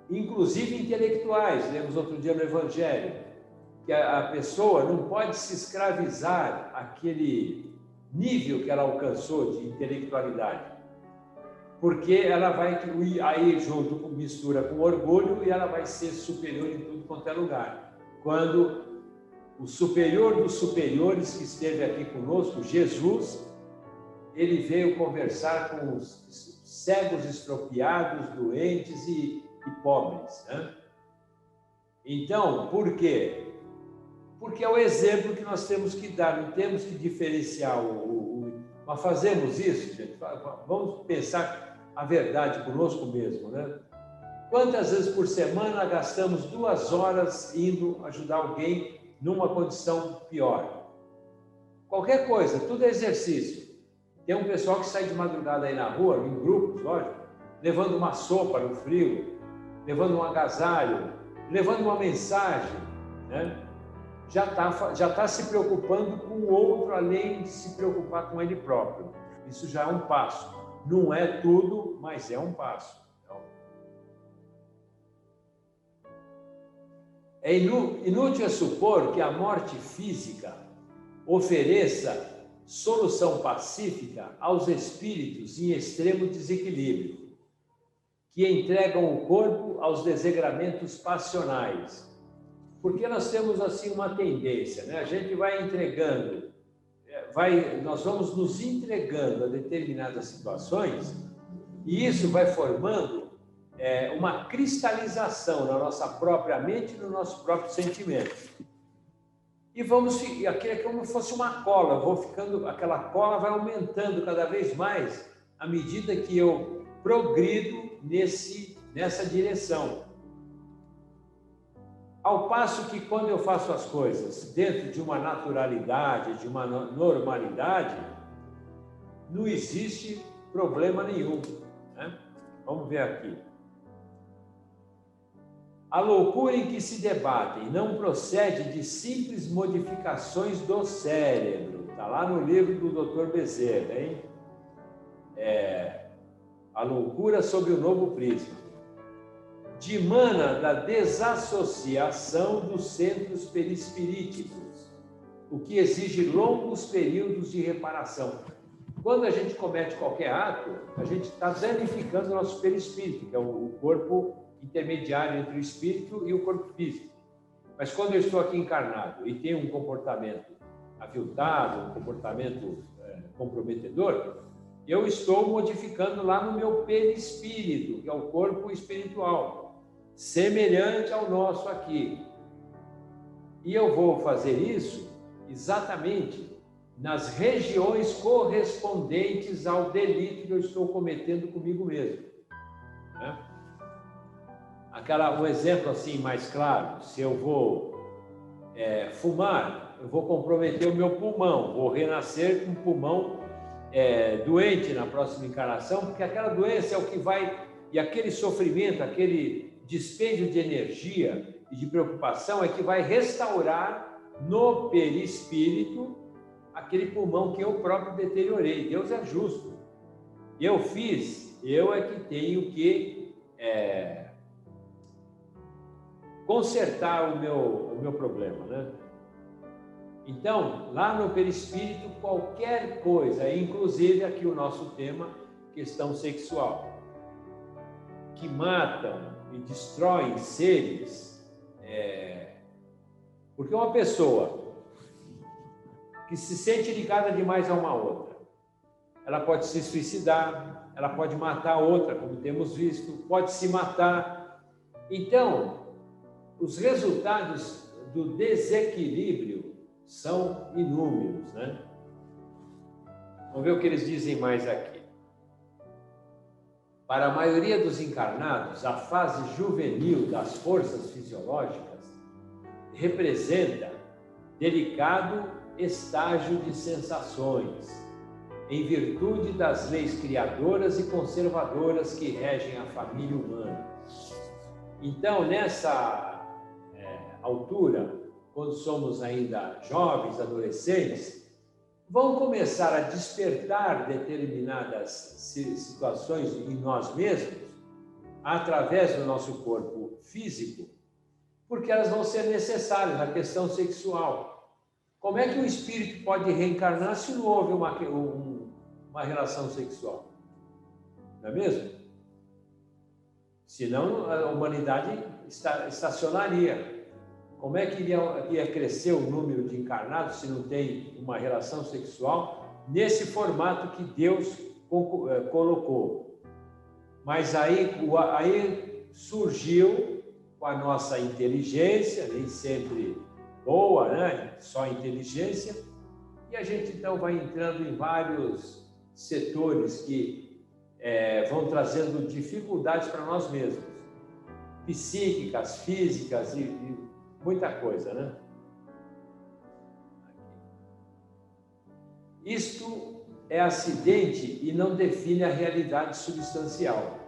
inclusive intelectuais. Lemos outro dia no Evangelho, que a pessoa não pode se escravizar àquele nível que ela alcançou de intelectualidade, porque ela vai aí junto mistura com orgulho e ela vai ser superior em tudo quanto é lugar. Quando o superior dos superiores que esteve aqui conosco, Jesus, ele veio conversar com os cegos, estropiados, doentes e pobres, né? Então, por quê? Porque é o exemplo que nós temos que dar, não temos que diferenciar Mas fazemos isso, gente? Vamos pensar a verdade conosco mesmo, né? Quantas vezes por semana gastamos 2 horas indo ajudar alguém numa condição pior? Qualquer coisa, tudo é exercício. Tem um pessoal que sai de madrugada aí na rua, em grupos, lógico, levando uma sopa no frio, levando um agasalho, levando uma mensagem, né? Já tá se preocupando com o outro, além de se preocupar com ele próprio. Isso já é um passo. Não é tudo, mas é um passo. Então, é inútil supor que a morte física ofereça solução pacífica aos espíritos em extremo desequilíbrio, que entregam o corpo aos desregramentos passionais. Porque nós temos assim uma tendência, né? A gente vai entregando, nós vamos nos entregando a determinadas situações e isso vai formando uma cristalização na nossa própria mente e no nosso próprio sentimento. E aquilo é como se fosse uma cola, aquela cola vai aumentando cada vez mais à medida que eu progrido nessa direção. Ao passo que quando eu faço as coisas dentro de uma naturalidade, de uma normalidade, não existe problema nenhum, né? Vamos ver aqui. A loucura em que se debatem não procede de simples modificações do cérebro. Está lá no livro do Dr. Bezerra, hein? A loucura sob o novo prisma. Dimana da desassociação dos centros perispiríticos, o que exige longos períodos de reparação. Quando a gente comete qualquer ato, a gente está danificando o nosso perispírito, que é o corpo intermediário entre o espírito e o corpo físico. Mas quando eu estou aqui encarnado e tenho um comportamento aviltado, um comportamento comprometedor, eu estou modificando lá no meu perispírito, que é o corpo espiritual, semelhante ao nosso aqui. E eu vou fazer isso exatamente nas regiões correspondentes ao delito que eu estou cometendo comigo mesmo, né? Um exemplo assim mais claro: se eu vou fumar, eu vou comprometer o meu pulmão, vou renascer com o pulmão doente na próxima encarnação, porque aquela doença é o que vai, e aquele sofrimento, aquele dispêndio de energia e de preocupação é que vai restaurar no perispírito aquele pulmão que eu próprio deteriorei. Deus é justo. Eu fiz, eu é que tenho que consertar o meu problema, né? Então, lá no perispírito, qualquer coisa, inclusive aqui o nosso tema, questão sexual, que matam e destroem seres, porque uma pessoa que se sente ligada demais a uma outra, ela pode se suicidar, ela pode matar a outra, como temos visto, pode se matar. Então, os resultados do desequilíbrio são inúmeros, né? Vamos ver o que eles dizem mais aqui. Para a maioria dos encarnados, a fase juvenil das forças fisiológicas representa delicado estágio de sensações, em virtude das leis criadoras e conservadoras que regem a família humana. Então, nessa altura, quando somos ainda jovens, adolescentes, vão começar a despertar determinadas situações em nós mesmos, através do nosso corpo físico, porque elas vão ser necessárias na questão sexual. Como é que o espírito pode reencarnar se não houve uma relação sexual? Não é mesmo? Senão a humanidade estacionaria. Como é que ia crescer o número de encarnados se não tem uma relação sexual nesse formato que Deus colocou? Mas aí surgiu, com a nossa inteligência, nem sempre boa, né? Só inteligência, e a gente então vai entrando em vários setores que vão trazendo dificuldades para nós mesmos, psíquicas, físicas e muita coisa, né? Isto é acidente e não define a realidade substancial.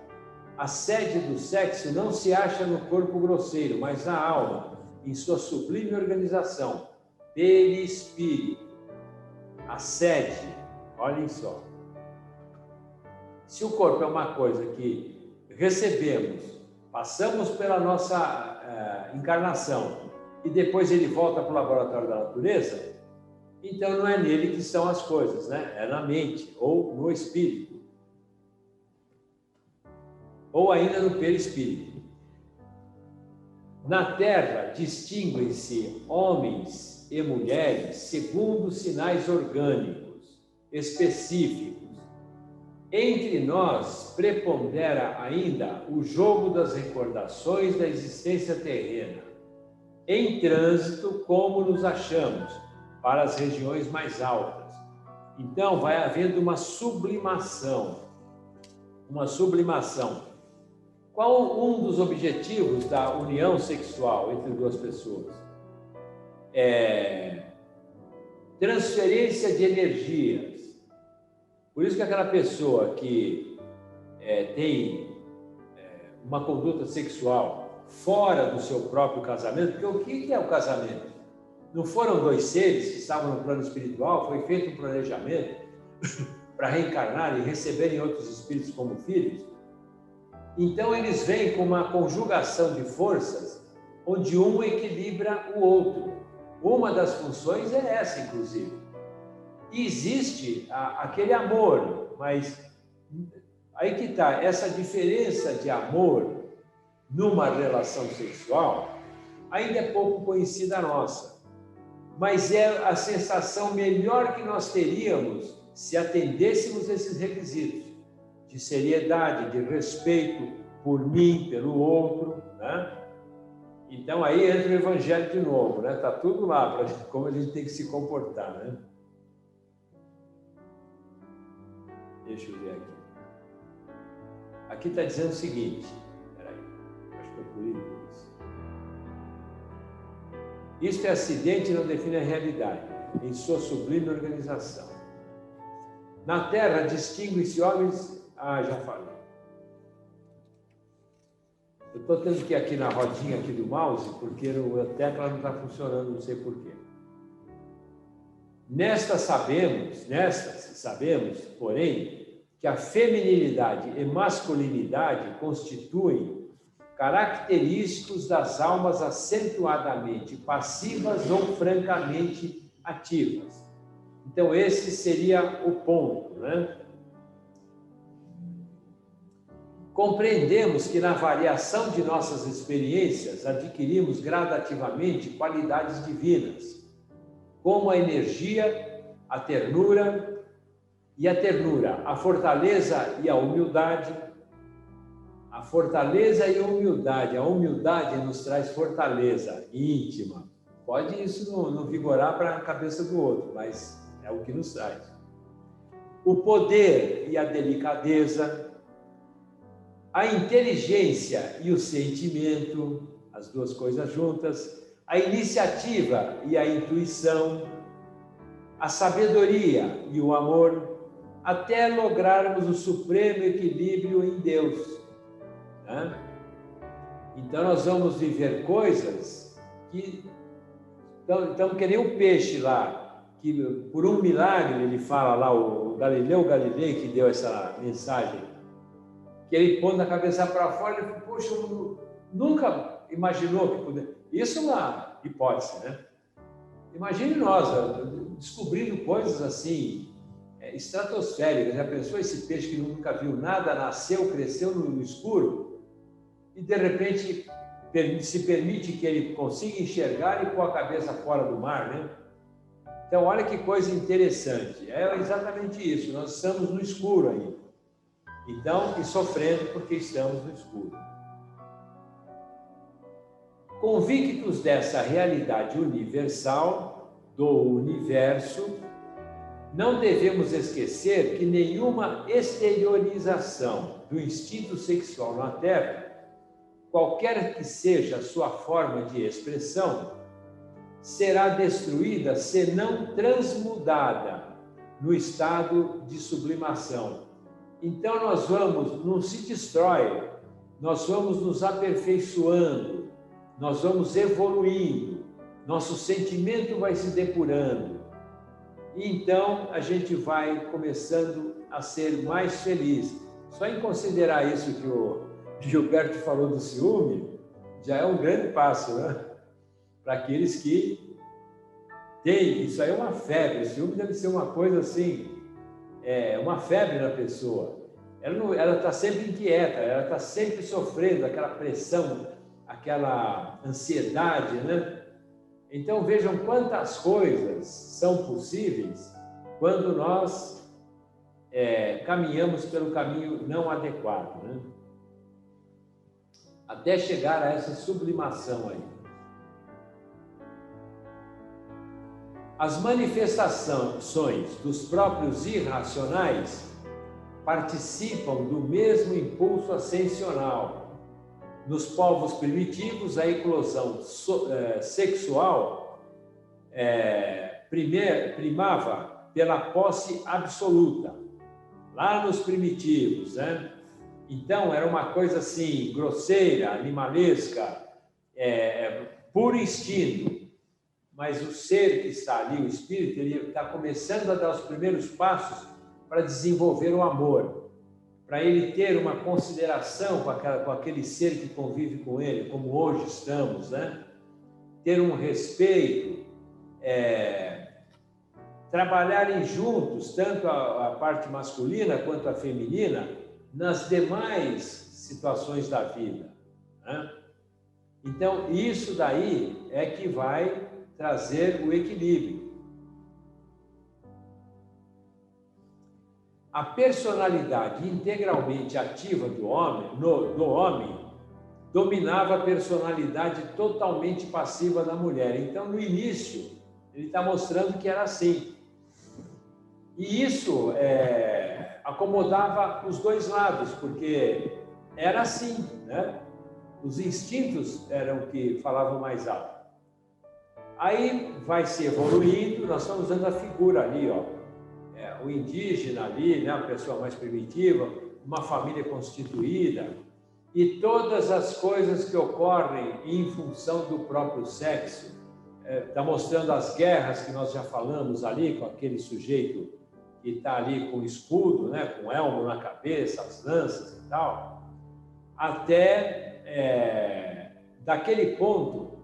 A sede do sexo não se acha no corpo grosseiro, mas na alma, em sua sublime organização, perispírito. A sede, olhem só. Se o corpo é uma coisa que recebemos, passamos pela nossa encarnação e depois ele volta para o laboratório da natureza, então não é nele que estão as coisas, né? É na mente ou no espírito, ou ainda no perispírito. Na Terra distinguem-se homens e mulheres segundo sinais orgânicos específicos. Entre nós prepondera ainda o jogo das recordações da existência terrena, em trânsito como nos achamos, para as regiões mais altas. Então vai havendo uma sublimação. Qual um dos objetivos da união sexual entre duas pessoas? Transferência de energias. Por isso que aquela pessoa que tem uma conduta sexual fora do seu próprio casamento, porque o que é o casamento? Não foram dois seres que estavam no plano espiritual, foi feito um planejamento para reencarnar e receberem outros espíritos como filhos? Então eles vêm com uma conjugação de forças, onde um equilibra o outro. Uma das funções é essa, inclusive. E existe aquele amor, mas aí que está, essa diferença de amor numa relação sexual ainda é pouco conhecida nossa, mas é a sensação melhor que nós teríamos se atendêssemos esses requisitos de seriedade, de respeito por mim, pelo outro, né? Então aí entra o evangelho de novo, né? Tá tudo lá para como a gente tem que se comportar, né? Deixa eu ver aqui. Aqui está dizendo o seguinte, peraí, acho que eu pulei isso. Isto é acidente e não define a realidade, em sua sublime organização. Na Terra distingue-se homens... Ah, já falei. Eu estou tendo que ir aqui na rodinha aqui do mouse, porque a tecla não está funcionando, não sei porquê. Nestas sabemos, porém, que a feminilidade e masculinidade constituem característicos das almas acentuadamente passivas ou francamente ativas. Então, esse seria o ponto, né? Compreendemos que na variação de nossas experiências adquirimos gradativamente qualidades divinas, como a energia, a ternura, a fortaleza e a humildade. A fortaleza e a humildade nos traz fortaleza íntima. Pode isso não vigorar para a cabeça do outro, mas é o que nos traz. O poder e a delicadeza, a inteligência e o sentimento, as duas coisas juntas, a iniciativa e a intuição, a sabedoria e o amor, até lograrmos o supremo equilíbrio em Deus. Né? Então, nós vamos viver coisas que... Então, que nem o peixe lá, que por um milagre, ele fala lá, o Galileu Galilei, que deu essa mensagem, que ele põe a cabeça para fora, ele falou, poxa, nunca imaginou que poderia... Isso é uma hipótese, né? Imagine nós descobrindo coisas assim, estratosféricas. Já pensou esse peixe que nunca viu nada, nasceu, cresceu no escuro e, de repente, se permite que ele consiga enxergar e pôr a cabeça fora do mar, né? Então, olha que coisa interessante. É exatamente isso. Nós estamos no escuro ainda. Então, e sofrendo porque estamos no escuro. Convictos dessa realidade universal, do universo, não devemos esquecer que nenhuma exteriorização do instinto sexual na Terra, qualquer que seja a sua forma de expressão, será destruída senão transmudada no estado de sublimação. Então nós vamos, não se destrói, nós vamos nos aperfeiçoando, nós vamos evoluindo, nosso sentimento vai se depurando. E então a gente vai começando a ser mais feliz. Só em considerar isso que o Gilberto falou do ciúme, já é um grande passo, né? Para aqueles que têm, isso aí é uma febre, o ciúme deve ser uma coisa assim, uma febre na pessoa. Ela está sempre inquieta, ela está sempre sofrendo aquela pressão, aquela ansiedade, né? Então vejam quantas coisas são possíveis quando nós caminhamos pelo caminho não adequado, né? Até chegar a essa sublimação aí. As manifestações dos próprios irracionais participam do mesmo impulso ascensional. Nos povos primitivos, a eclosão sexual primava pela posse absoluta, lá nos primitivos, né? Então, era uma coisa assim, grosseira, animalesca, puro instinto. Mas o ser que está ali, o espírito, ele está começando a dar os primeiros passos para desenvolver o amor, para ele ter uma consideração com aquele ser que convive com ele, como hoje estamos, né? Ter um respeito, trabalharem juntos, tanto a parte masculina quanto a feminina, nas demais situações da vida, né? Então, isso daí é que vai trazer o equilíbrio. A personalidade integralmente ativa do homem dominava a personalidade totalmente passiva da mulher. Então, no início, ele está mostrando que era assim. E isso acomodava os dois lados, porque era assim, né? Os instintos eram que falavam mais alto. Aí vai se evoluindo, nós estamos usando a figura ali, ó. o indígena ali, né, a pessoa mais primitiva, uma família constituída, e todas as coisas que ocorrem em função do próprio sexo. Está mostrando as guerras que nós já falamos ali, com aquele sujeito que está ali com escudo, né, com elmo na cabeça, as lanças e tal, até daquele ponto.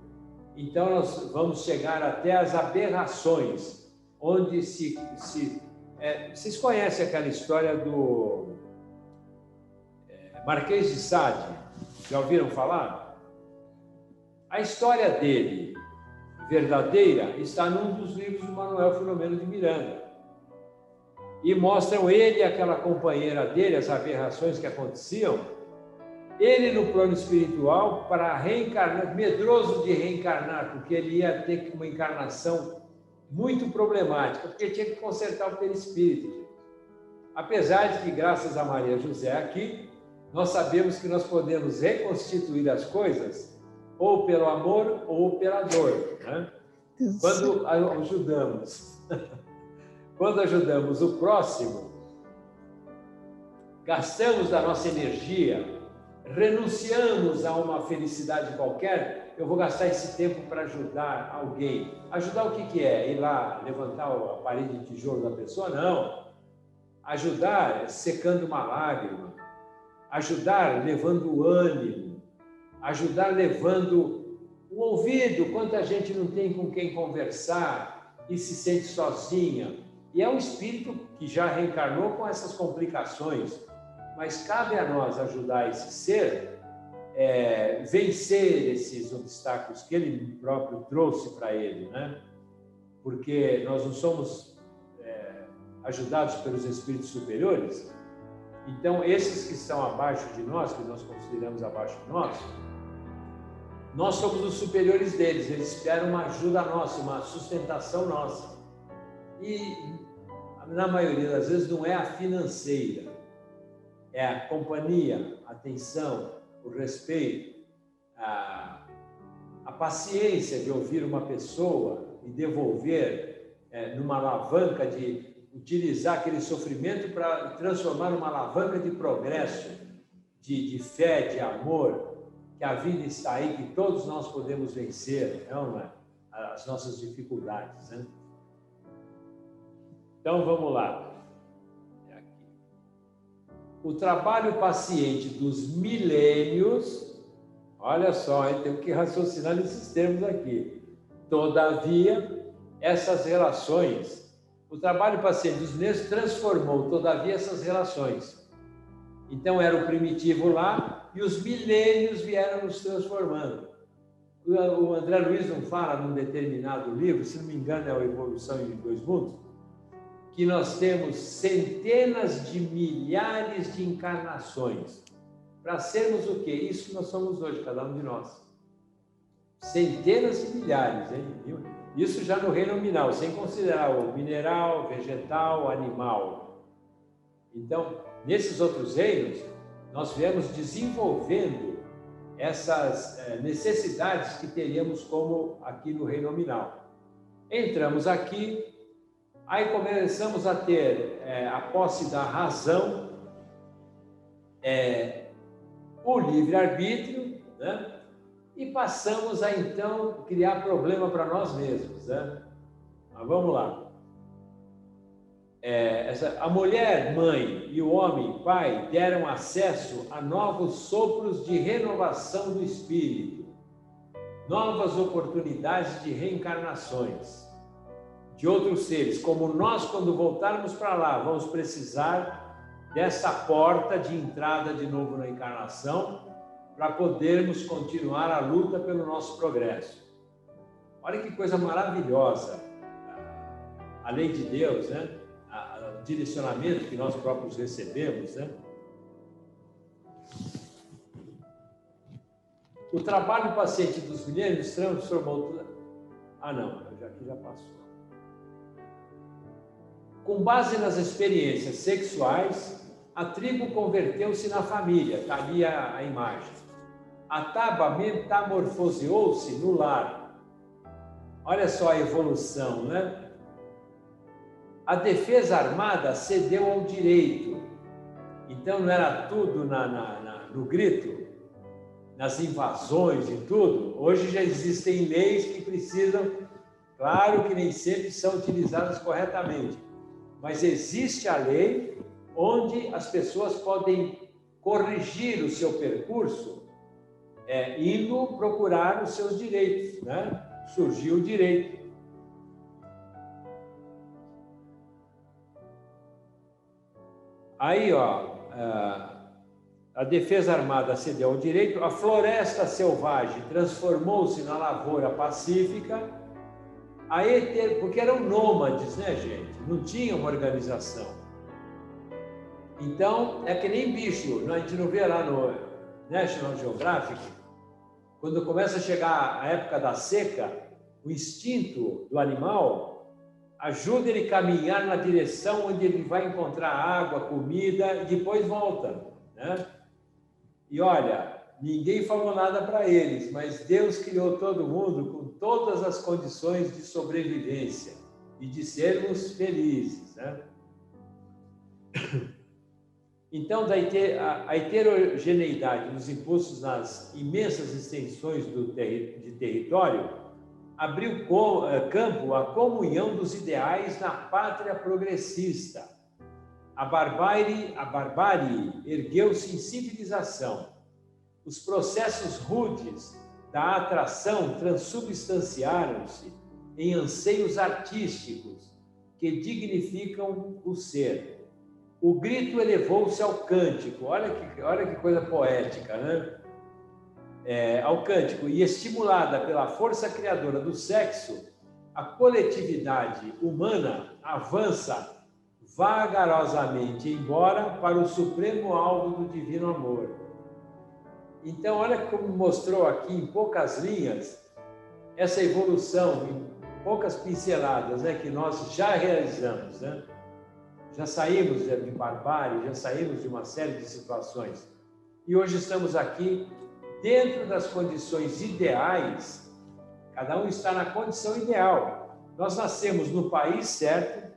Então, nós vamos chegar até as aberrações, onde vocês conhecem aquela história do Marquês de Sade? Já ouviram falar? A história dele, verdadeira, está num dos livros do Manuel Filomeno de Miranda. E mostram ele e aquela companheira dele, as aberrações que aconteciam, ele no plano espiritual, para reencarnar, medroso de reencarnar, porque ele ia ter uma encarnação muito problemática, porque tinha que consertar o perispírito, gente. Apesar de que, graças a Maria José aqui, nós sabemos que nós podemos reconstituir as coisas ou pelo amor ou pela dor, né? Quando ajudamos o próximo, gastamos da nossa energia, renunciamos a uma felicidade qualquer, eu vou gastar esse tempo para ajudar alguém. Ajudar o que é? Ir lá levantar a parede de tijolo da pessoa? Não. Ajudar secando uma lágrima, ajudar levando ânimo, ajudar levando o ouvido. Quanta gente não tem com quem conversar e se sente sozinha. E é um espírito que já reencarnou com essas complicações. Mas cabe a nós ajudar esse ser vencer esses obstáculos que ele próprio trouxe para ele, né? Porque nós não somos ajudados pelos espíritos superiores. Então, esses que estão abaixo de nós, que nós consideramos abaixo de nós somos os superiores deles. Eles esperam uma ajuda nossa, uma sustentação nossa. E, na maioria das vezes, não é a financeira. É a companhia, a atenção, o respeito, a paciência de ouvir uma pessoa e devolver numa alavanca de utilizar aquele sofrimento para transformar numa alavanca de progresso, de fé, de amor, que a vida está aí, que todos nós podemos vencer, não é? As nossas dificuldades, né? Então, vamos lá. O trabalho paciente dos milênios, olha só, hein, temos que raciocinar nesses termos aqui. Todavia, essas relações, o trabalho paciente dos milênios transformou, todavia, essas relações. Então, era o primitivo lá e os milênios vieram nos transformando. O André Luiz não fala num determinado livro, se não me engano é a Evolução em Dois Mundos, que nós temos centenas de milhares de encarnações para sermos o quê? Isso que nós somos hoje, cada um de nós. Centenas de milhares, hein? Isso já no reino nominal, sem considerar o mineral, vegetal, animal. Então, nesses outros reinos, nós viemos desenvolvendo essas necessidades que teríamos como aqui no reino nominal. Entramos aqui, aí começamos a ter a posse da razão, o livre-arbítrio, né? E passamos a, então, criar problema para nós mesmos, né? Mas vamos lá. A mulher, mãe, e o homem, pai, deram acesso a novos sopros de renovação do espírito, novas oportunidades de reencarnações de outros seres, como nós, quando voltarmos para lá, vamos precisar dessa porta de entrada de novo na encarnação para podermos continuar a luta pelo nosso progresso. Olha que coisa maravilhosa a lei de Deus, né? O direcionamento que nós próprios recebemos, né? O trabalho paciente dos milênios transformou... Ah, não, aqui já passou. Com base nas experiências sexuais, a tribo converteu-se na família. Está ali a imagem. A Taba metamorfoseou-se no lar. Olha só a evolução, né? A defesa armada cedeu ao direito. Então, não era tudo no grito, nas invasões e tudo. Hoje já existem leis que precisam, claro que nem sempre são utilizadas corretamente, mas existe a lei onde as pessoas podem corrigir o seu percurso, indo procurar os seus direitos, né? Surgiu o direito. Aí, ó, a defesa armada cedeu ao direito, a floresta selvagem transformou-se na lavoura pacífica, porque eram nômades, né, gente? Não tinha uma organização. Então, é que nem bicho, a gente não vê lá no National Geographic, quando começa a chegar a época da seca, o instinto do animal ajuda ele a caminhar na direção onde ele vai encontrar água, comida e depois volta, né? E olha, ninguém falou nada para eles, mas Deus criou todo mundo com todas as condições de sobrevivência e de sermos felizes, né? Então, a heterogeneidade dos impulsos nas imensas extensões de território abriu campo à comunhão dos ideais na pátria progressista. A barbárie ergueu-se em civilização. Os processos rudes da atração transubstanciaram-se em anseios artísticos que dignificam o ser. O grito elevou-se ao cântico. Olha que coisa poética, né? Ao cântico. E estimulada pela força criadora do sexo, a coletividade humana avança vagarosamente embora para o supremo alvo do divino amor. Então, olha como mostrou aqui em poucas linhas essa evolução, em poucas pinceladas, né, que nós já realizamos, né? Já saímos de barbárie, já saímos de uma série de situações. E hoje estamos aqui dentro das condições ideais, cada um está na condição ideal. Nós nascemos no país certo,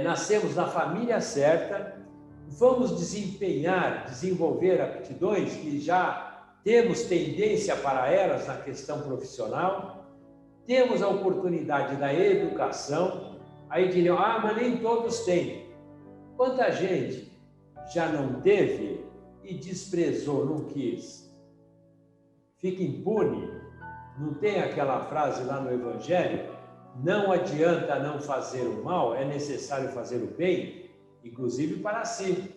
nascemos na família certa, vamos desenvolver aptidões que já temos tendência para elas na questão profissional, temos a oportunidade da educação. Aí diriam, mas nem todos têm. Quanta gente já não teve e desprezou, não quis? Fica impune? Não tem aquela frase lá no Evangelho? Não adianta não fazer o mal, é necessário fazer o bem, inclusive para si.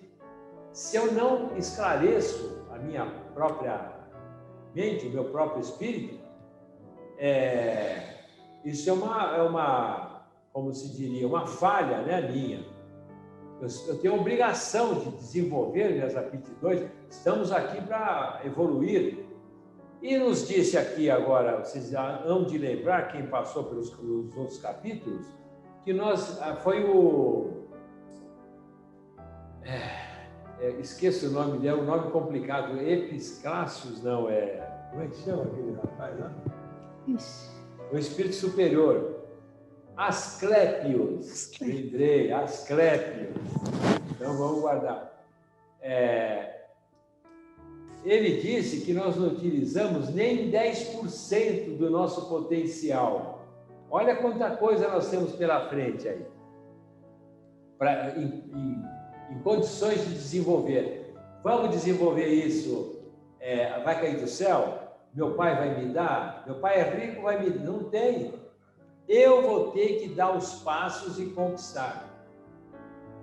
Se eu não esclareço a minha própria mente, o meu próprio espírito, isso é uma como se diria, uma falha, né, minha. Eu tenho a obrigação de desenvolver minhas aptidões, estamos aqui para evoluir. E nos disse aqui agora, vocês hão de lembrar, quem passou pelos outros capítulos, que foi o... esqueço o nome dele, um nome complicado, Episclácios, não, como é que chama aquele rapaz lá? O Espírito Superior. Asclépios, lembrei, Asclépios. Então vamos guardar. Ele disse que nós não utilizamos nem 10% do nosso potencial. Olha quanta coisa nós temos pela frente aí, em condições de desenvolver. Vamos desenvolver isso? Vai cair do céu? Meu pai vai me dar? Meu pai é rico, vai me dar? Não tem. Eu vou ter que dar os passos e conquistar.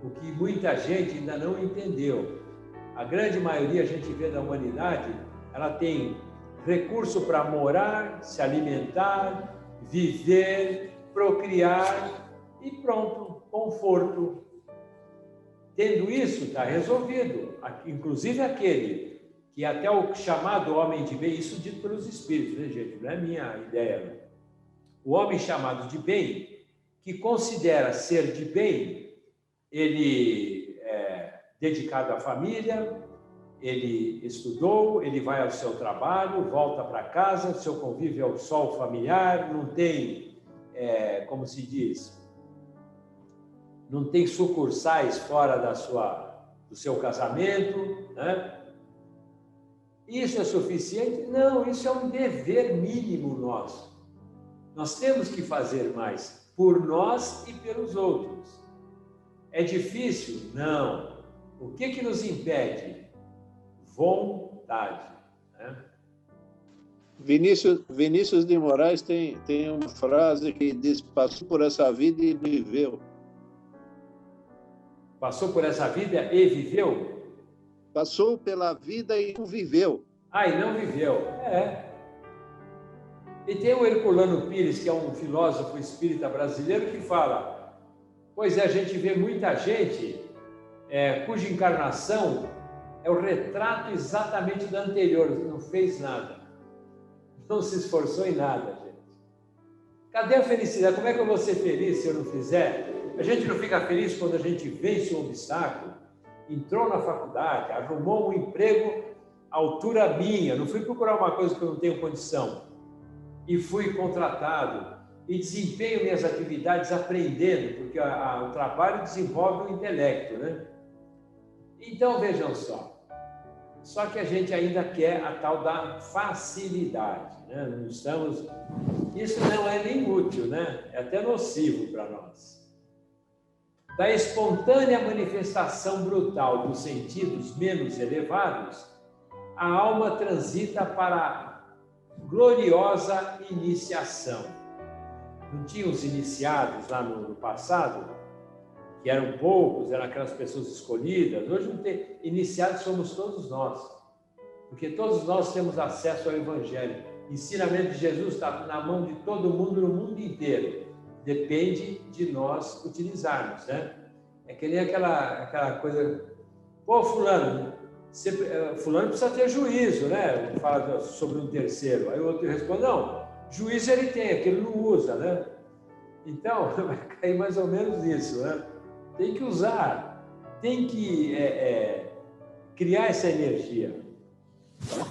O que muita gente ainda não entendeu. A grande maioria, a gente vê da humanidade, ela tem recurso para morar, se alimentar, viver, procriar e pronto, conforto. Tendo isso, está resolvido. Inclusive aquele que até o chamado homem de bem, isso dito pelos espíritos, né, gente? Não é minha ideia, né? O homem chamado de bem, que considera ser de bem, ele é dedicado à família, ele estudou, ele vai ao seu trabalho, volta para casa, seu convívio é o sol familiar, não tem, como se diz, não tem sucursais fora do seu casamento, né? Isso é suficiente? Não, isso é um dever mínimo nosso. Nós temos que fazer mais por nós e pelos outros. É difícil? Não. O que nos impede? Vontade, né? Vinícius de Moraes tem uma frase que diz: passou por essa vida e viveu. Passou por essa vida e viveu? Passou pela vida e não viveu. Ah, e não viveu. É. E tem o Herculano Pires, que é um filósofo espírita brasileiro, que fala: pois é, a gente vê muita gente cuja encarnação é o retrato exatamente da anterior, não fez nada, não se esforçou em nada, gente. Cadê a felicidade? Como é que eu vou ser feliz se eu não fizer? A gente não fica feliz quando a gente vence um obstáculo, entrou na faculdade, arrumou um emprego à altura minha, não fui procurar uma coisa que eu não tenho condição, e fui contratado, e desempenho minhas atividades aprendendo, porque o trabalho desenvolve o intelecto, né? Então, vejam só que a gente ainda quer a tal da facilidade, né? Não estamos... Isso não é nem útil, né? É até nocivo para nós. Da espontânea manifestação brutal dos sentidos menos elevados, a alma transita para a gloriosa iniciação. Não tinha os iniciados lá no passado, que eram poucos, eram aquelas pessoas escolhidas. Hoje não tem. Iniciados somos todos nós, porque todos nós temos acesso ao Evangelho. O ensinamento de Jesus está na mão de todo mundo, no mundo inteiro. Depende de nós utilizarmos, né? É que nem aquela coisa... Pô, fulano precisa ter juízo, né? Fala sobre um terceiro. Aí o outro responde: não, juízo ele tem, é que ele não usa, né? Então, vai cair mais ou menos isso, né? Tem que usar, tem que criar essa energia.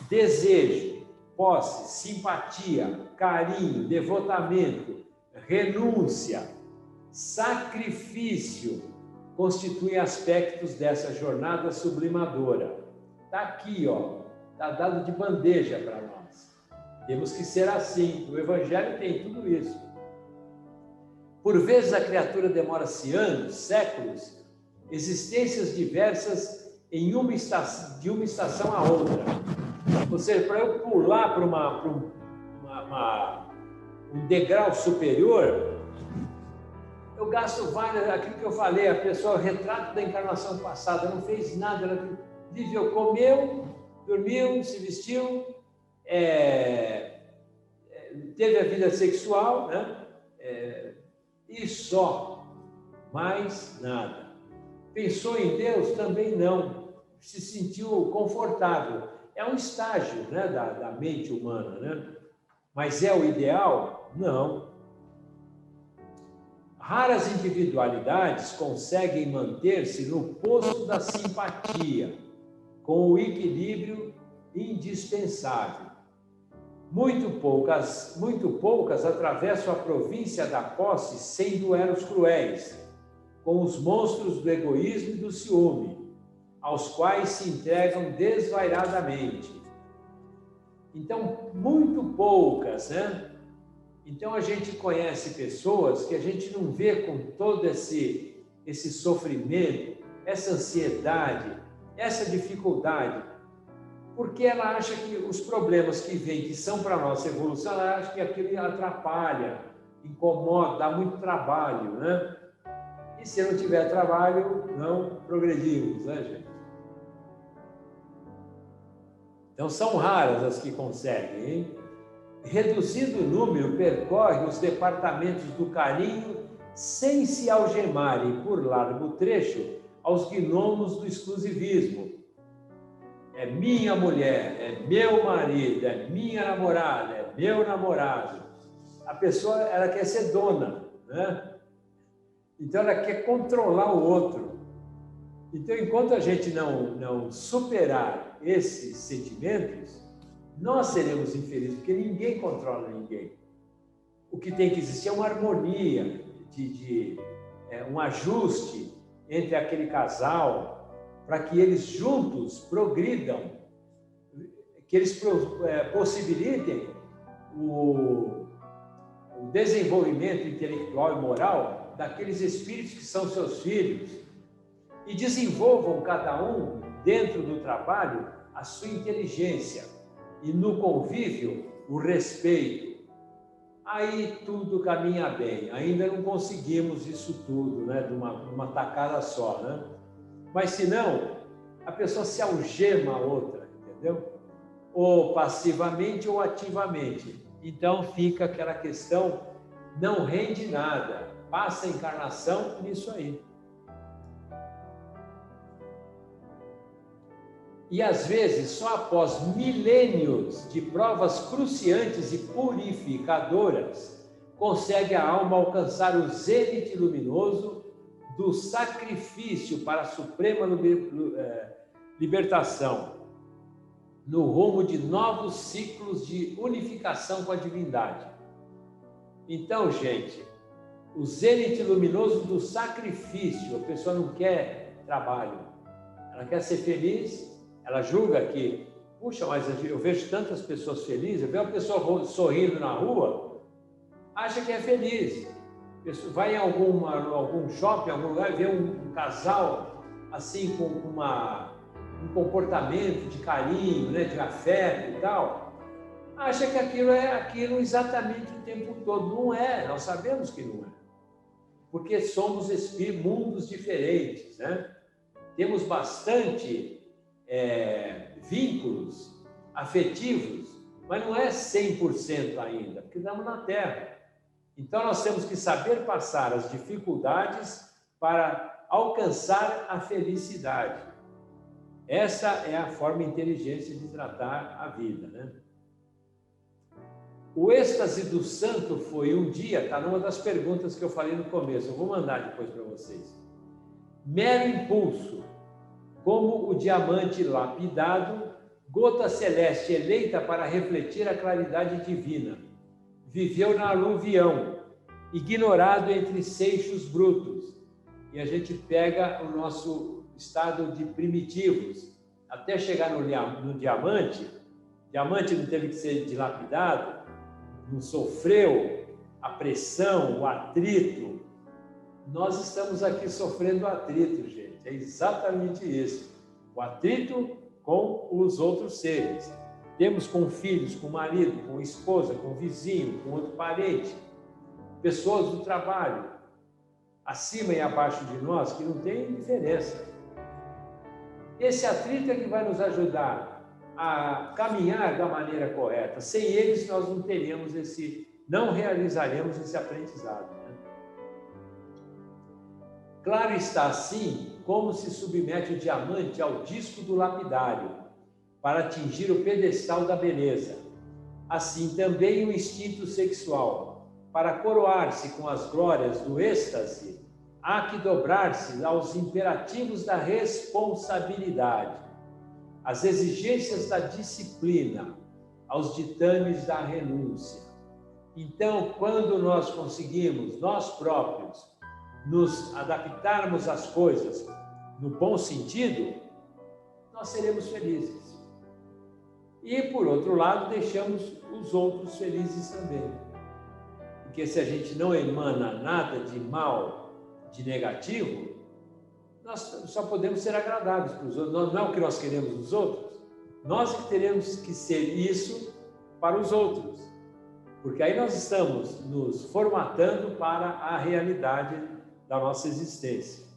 Desejo, posse, simpatia, carinho, devotamento, renúncia, sacrifício constituem aspectos dessa jornada sublimadora. Está aqui, ó, está dado de bandeja para nós. Temos que ser assim. O Evangelho tem tudo isso. Por vezes a criatura demora-se anos, séculos, existências diversas de uma estação a outra. Ou seja, para eu pular para um degrau superior, eu gasto aquilo que eu falei, a pessoa, o retrato da encarnação passada, não fez nada, ela viveu, comeu, dormiu, se vestiu, teve a vida sexual, né? E só, mais nada. Pensou em Deus? Também não. Se sentiu confortável. É um estágio, né, da mente humana, né? Mas é o ideal? Não. Raras individualidades conseguem manter-se no posto da simpatia, com o equilíbrio indispensável. Muito poucas atravessam a província da posse sem duelos cruéis, com os monstros do egoísmo e do ciúme, aos quais se entregam desvairadamente. Então, muito poucas, né? Então, a gente conhece pessoas que a gente não vê com todo esse sofrimento, essa ansiedade, essa dificuldade, porque ela acha que os problemas que vêm, que são para a nossa evolução, ela acha que aquilo atrapalha, incomoda, dá muito trabalho, né? E se não tiver trabalho, não progredimos, né, gente? Então, são raras as que conseguem, hein? Reduzido o número, percorre os departamentos do carinho sem se algemarem por largo trecho aos gnomos do exclusivismo. É minha mulher, é meu marido, é minha namorada, é meu namorado. A pessoa, ela quer ser dona, né? Então, ela quer controlar o outro. Então, enquanto a gente não superar esses sentimentos, nós seremos infelizes, porque ninguém controla ninguém. O que tem que existir é uma harmonia de um ajuste entre aquele casal, para que eles juntos progridam, que eles possibilitem o desenvolvimento intelectual e moral daqueles espíritos que são seus filhos e desenvolvam cada um, dentro do trabalho, a sua inteligência e no convívio, o respeito. Aí tudo caminha bem. Ainda não conseguimos isso tudo, né, de uma tacada só, né? Mas se não, a pessoa se algema a outra, entendeu? Ou passivamente ou ativamente. Então fica aquela questão, não rende nada, passa a encarnação nisso aí. E às vezes, só após milênios de provas cruciantes e purificadoras, consegue a alma alcançar o zênite luminoso do sacrifício para a suprema libertação, no rumo de novos ciclos de unificação com a divindade. Então, gente, o zênite luminoso do sacrifício, a pessoa não quer trabalho, ela quer ser feliz, ela julga que, puxa, mas eu vejo tantas pessoas felizes, eu vejo uma pessoa sorrindo na rua, acha que é feliz. Vai em algum shopping, em algum lugar, vê um casal assim com um comportamento de carinho, né, de afeto e tal, acha que aquilo é aquilo exatamente o tempo todo. Não é, nós sabemos que não é. Porque somos mundos diferentes, né? Temos bastante vínculos afetivos, mas não é 100% ainda, porque estamos na Terra. Então, nós temos que saber passar as dificuldades para alcançar a felicidade. Essa é a forma inteligente de tratar a vida, né? O êxtase do santo foi um dia, está numa das perguntas que eu falei no começo, eu vou mandar depois para vocês. Mero impulso, como o diamante lapidado, gota celeste eleita para refletir a claridade divina. Viveu na aluvião, ignorado entre seixos brutos. E a gente pega o nosso estado de primitivos, até chegar no diamante. Diamante não teve que ser dilapidado, não sofreu a pressão, o atrito. Nós estamos aqui sofrendo atrito, gente. É exatamente isso. O atrito com os outros seres. Temos com filhos, com marido, com esposa, com vizinho, com outro parente, pessoas do trabalho, acima e abaixo de nós, que não tem diferença. Esse atrito é que vai nos ajudar a caminhar da maneira correta. Sem eles, nós não realizaremos esse aprendizado, né? Claro está, assim, como se submete o diamante ao disco do lapidário para atingir o pedestal da beleza. Assim também o instinto sexual, para coroar-se com as glórias do êxtase, há que dobrar-se aos imperativos da responsabilidade, às exigências da disciplina, aos ditames da renúncia. Então, quando nós conseguimos, nós próprios, nos adaptarmos às coisas no bom sentido, nós seremos felizes. E, por outro lado, deixamos os outros felizes também. Porque se a gente não emana nada de mal, de negativo, nós só podemos ser agradáveis para os outros. Não é o que nós queremos dos outros. Nós que teremos que ser isso para os outros. Porque aí nós estamos nos formatando para a realidade da nossa existência.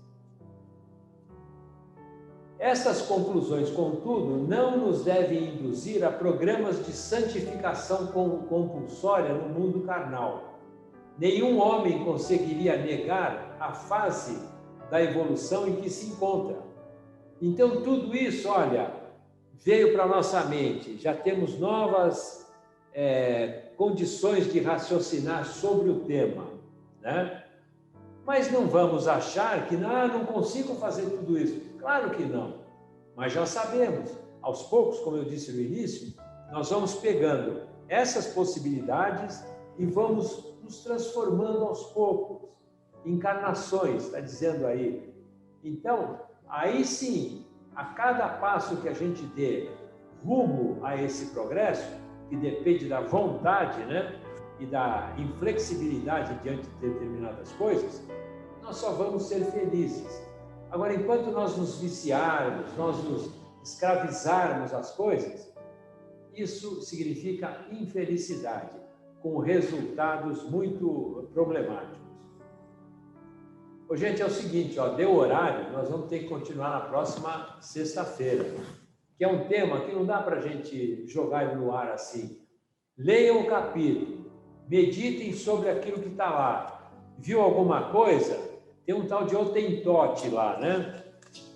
Estas conclusões, contudo, não nos devem induzir a programas de santificação compulsória no mundo carnal. Nenhum homem conseguiria negar a fase da evolução em que se encontra. Então, tudo isso, olha, veio para a nossa mente. Já temos novas condições de raciocinar sobre o tema, né? Mas não vamos achar que não consigo fazer tudo isso. Claro que não, mas já sabemos. Aos poucos, como eu disse no início, nós vamos pegando essas possibilidades e vamos nos transformando aos poucos. encarnações, está dizendo aí. Então, aí sim, a cada passo que a gente dê rumo a esse progresso, que depende da vontade, né? E da inflexibilidade diante de determinadas coisas, nós só vamos ser felizes. Agora, enquanto nós nos viciarmos, nós nos escravizarmos às coisas, isso significa infelicidade, com resultados muito problemáticos. Ô, gente, é o seguinte, ó, deu horário, nós vamos ter que continuar na próxima sexta-feira, que é um tema que não dá para a gente jogar ele no ar assim. Leiam o capítulo, meditem sobre aquilo que está lá. Viu alguma coisa? Tem um tal de Hotentote lá, né?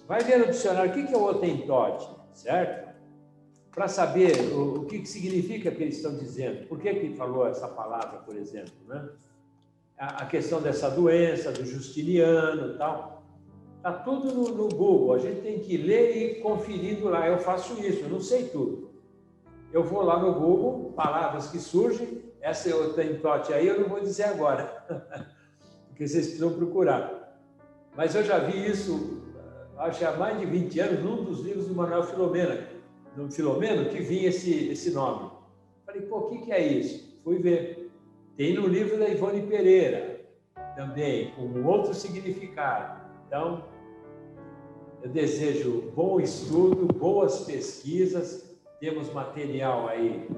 Vai ver no dicionário o que é o Hotentote, certo? Para saber o que significa que eles estão dizendo. Por que falou essa palavra, por exemplo, né? A questão dessa doença, do Justiniano e tal. Está tudo no Google. A gente tem que ler e ir conferindo lá. Eu faço isso, eu não sei tudo. Eu vou lá no Google, palavras que surgem. Essa Hotentote aí eu não vou dizer agora, porque vocês precisam procurar. Mas eu já vi isso, acho que há mais de 20 anos, num dos livros do Manuel Filomeno, que vinha esse nome. Falei, pô, o que é isso? Fui ver. Tem no livro da Ivone Pereira, também, com um outro significado. Então, eu desejo bom estudo, boas pesquisas, temos material aí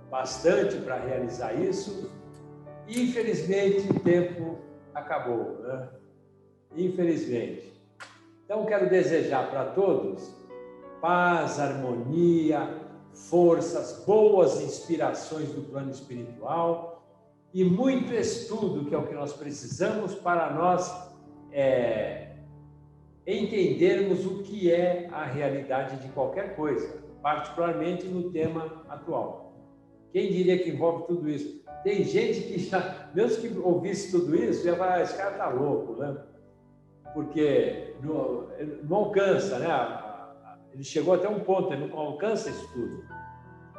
bastante para realizar isso. Infelizmente, o tempo acabou, né? Infelizmente. Então, quero desejar para todos paz, harmonia, forças, boas inspirações do plano espiritual e muito estudo, que é o que nós precisamos para nós entendermos o que é a realidade de qualquer coisa, particularmente no tema atual. Quem diria que envolve tudo isso? Tem gente que já, mesmo que ouvisse tudo isso, já vai, esse cara está louco, né? Porque não alcança, né? Ele chegou até um ponto, ele não alcança isso tudo.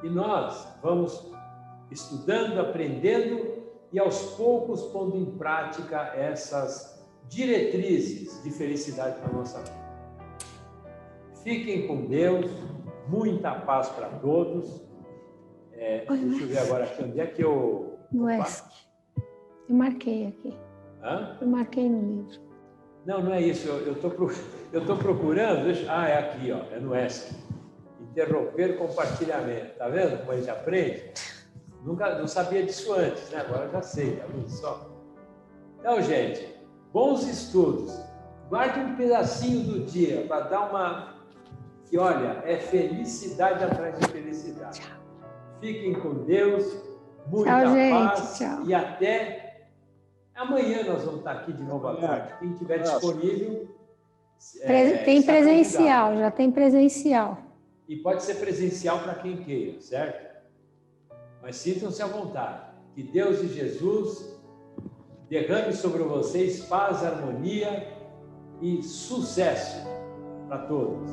E nós vamos estudando, aprendendo e aos poucos pondo em prática essas diretrizes de felicidade para a nossa vida. Fiquem com Deus, muita paz para todos. Deixa eu ver agora aqui, onde é que eu... No ESC. Eu marquei aqui. Hã? Eu marquei no livro. Não é isso, eu estou procurando, é aqui, ó, é no ESC. Interromper compartilhamento, tá vendo como a gente aprende? Não sabia disso antes, né? Agora já sei, tá vendo só? Então, gente, bons estudos. Guarde um pedacinho do dia para dar uma... Que, olha, é felicidade atrás de felicidade. Fiquem com Deus, muita paz. Tchau. E até amanhã nós vamos estar aqui de novo à tarde. Quem estiver disponível... Tem presencial, já tem presencial. E pode ser presencial para quem queira, certo? Mas sintam-se à vontade. Que Deus e Jesus derrame sobre vocês paz, harmonia e sucesso para todos.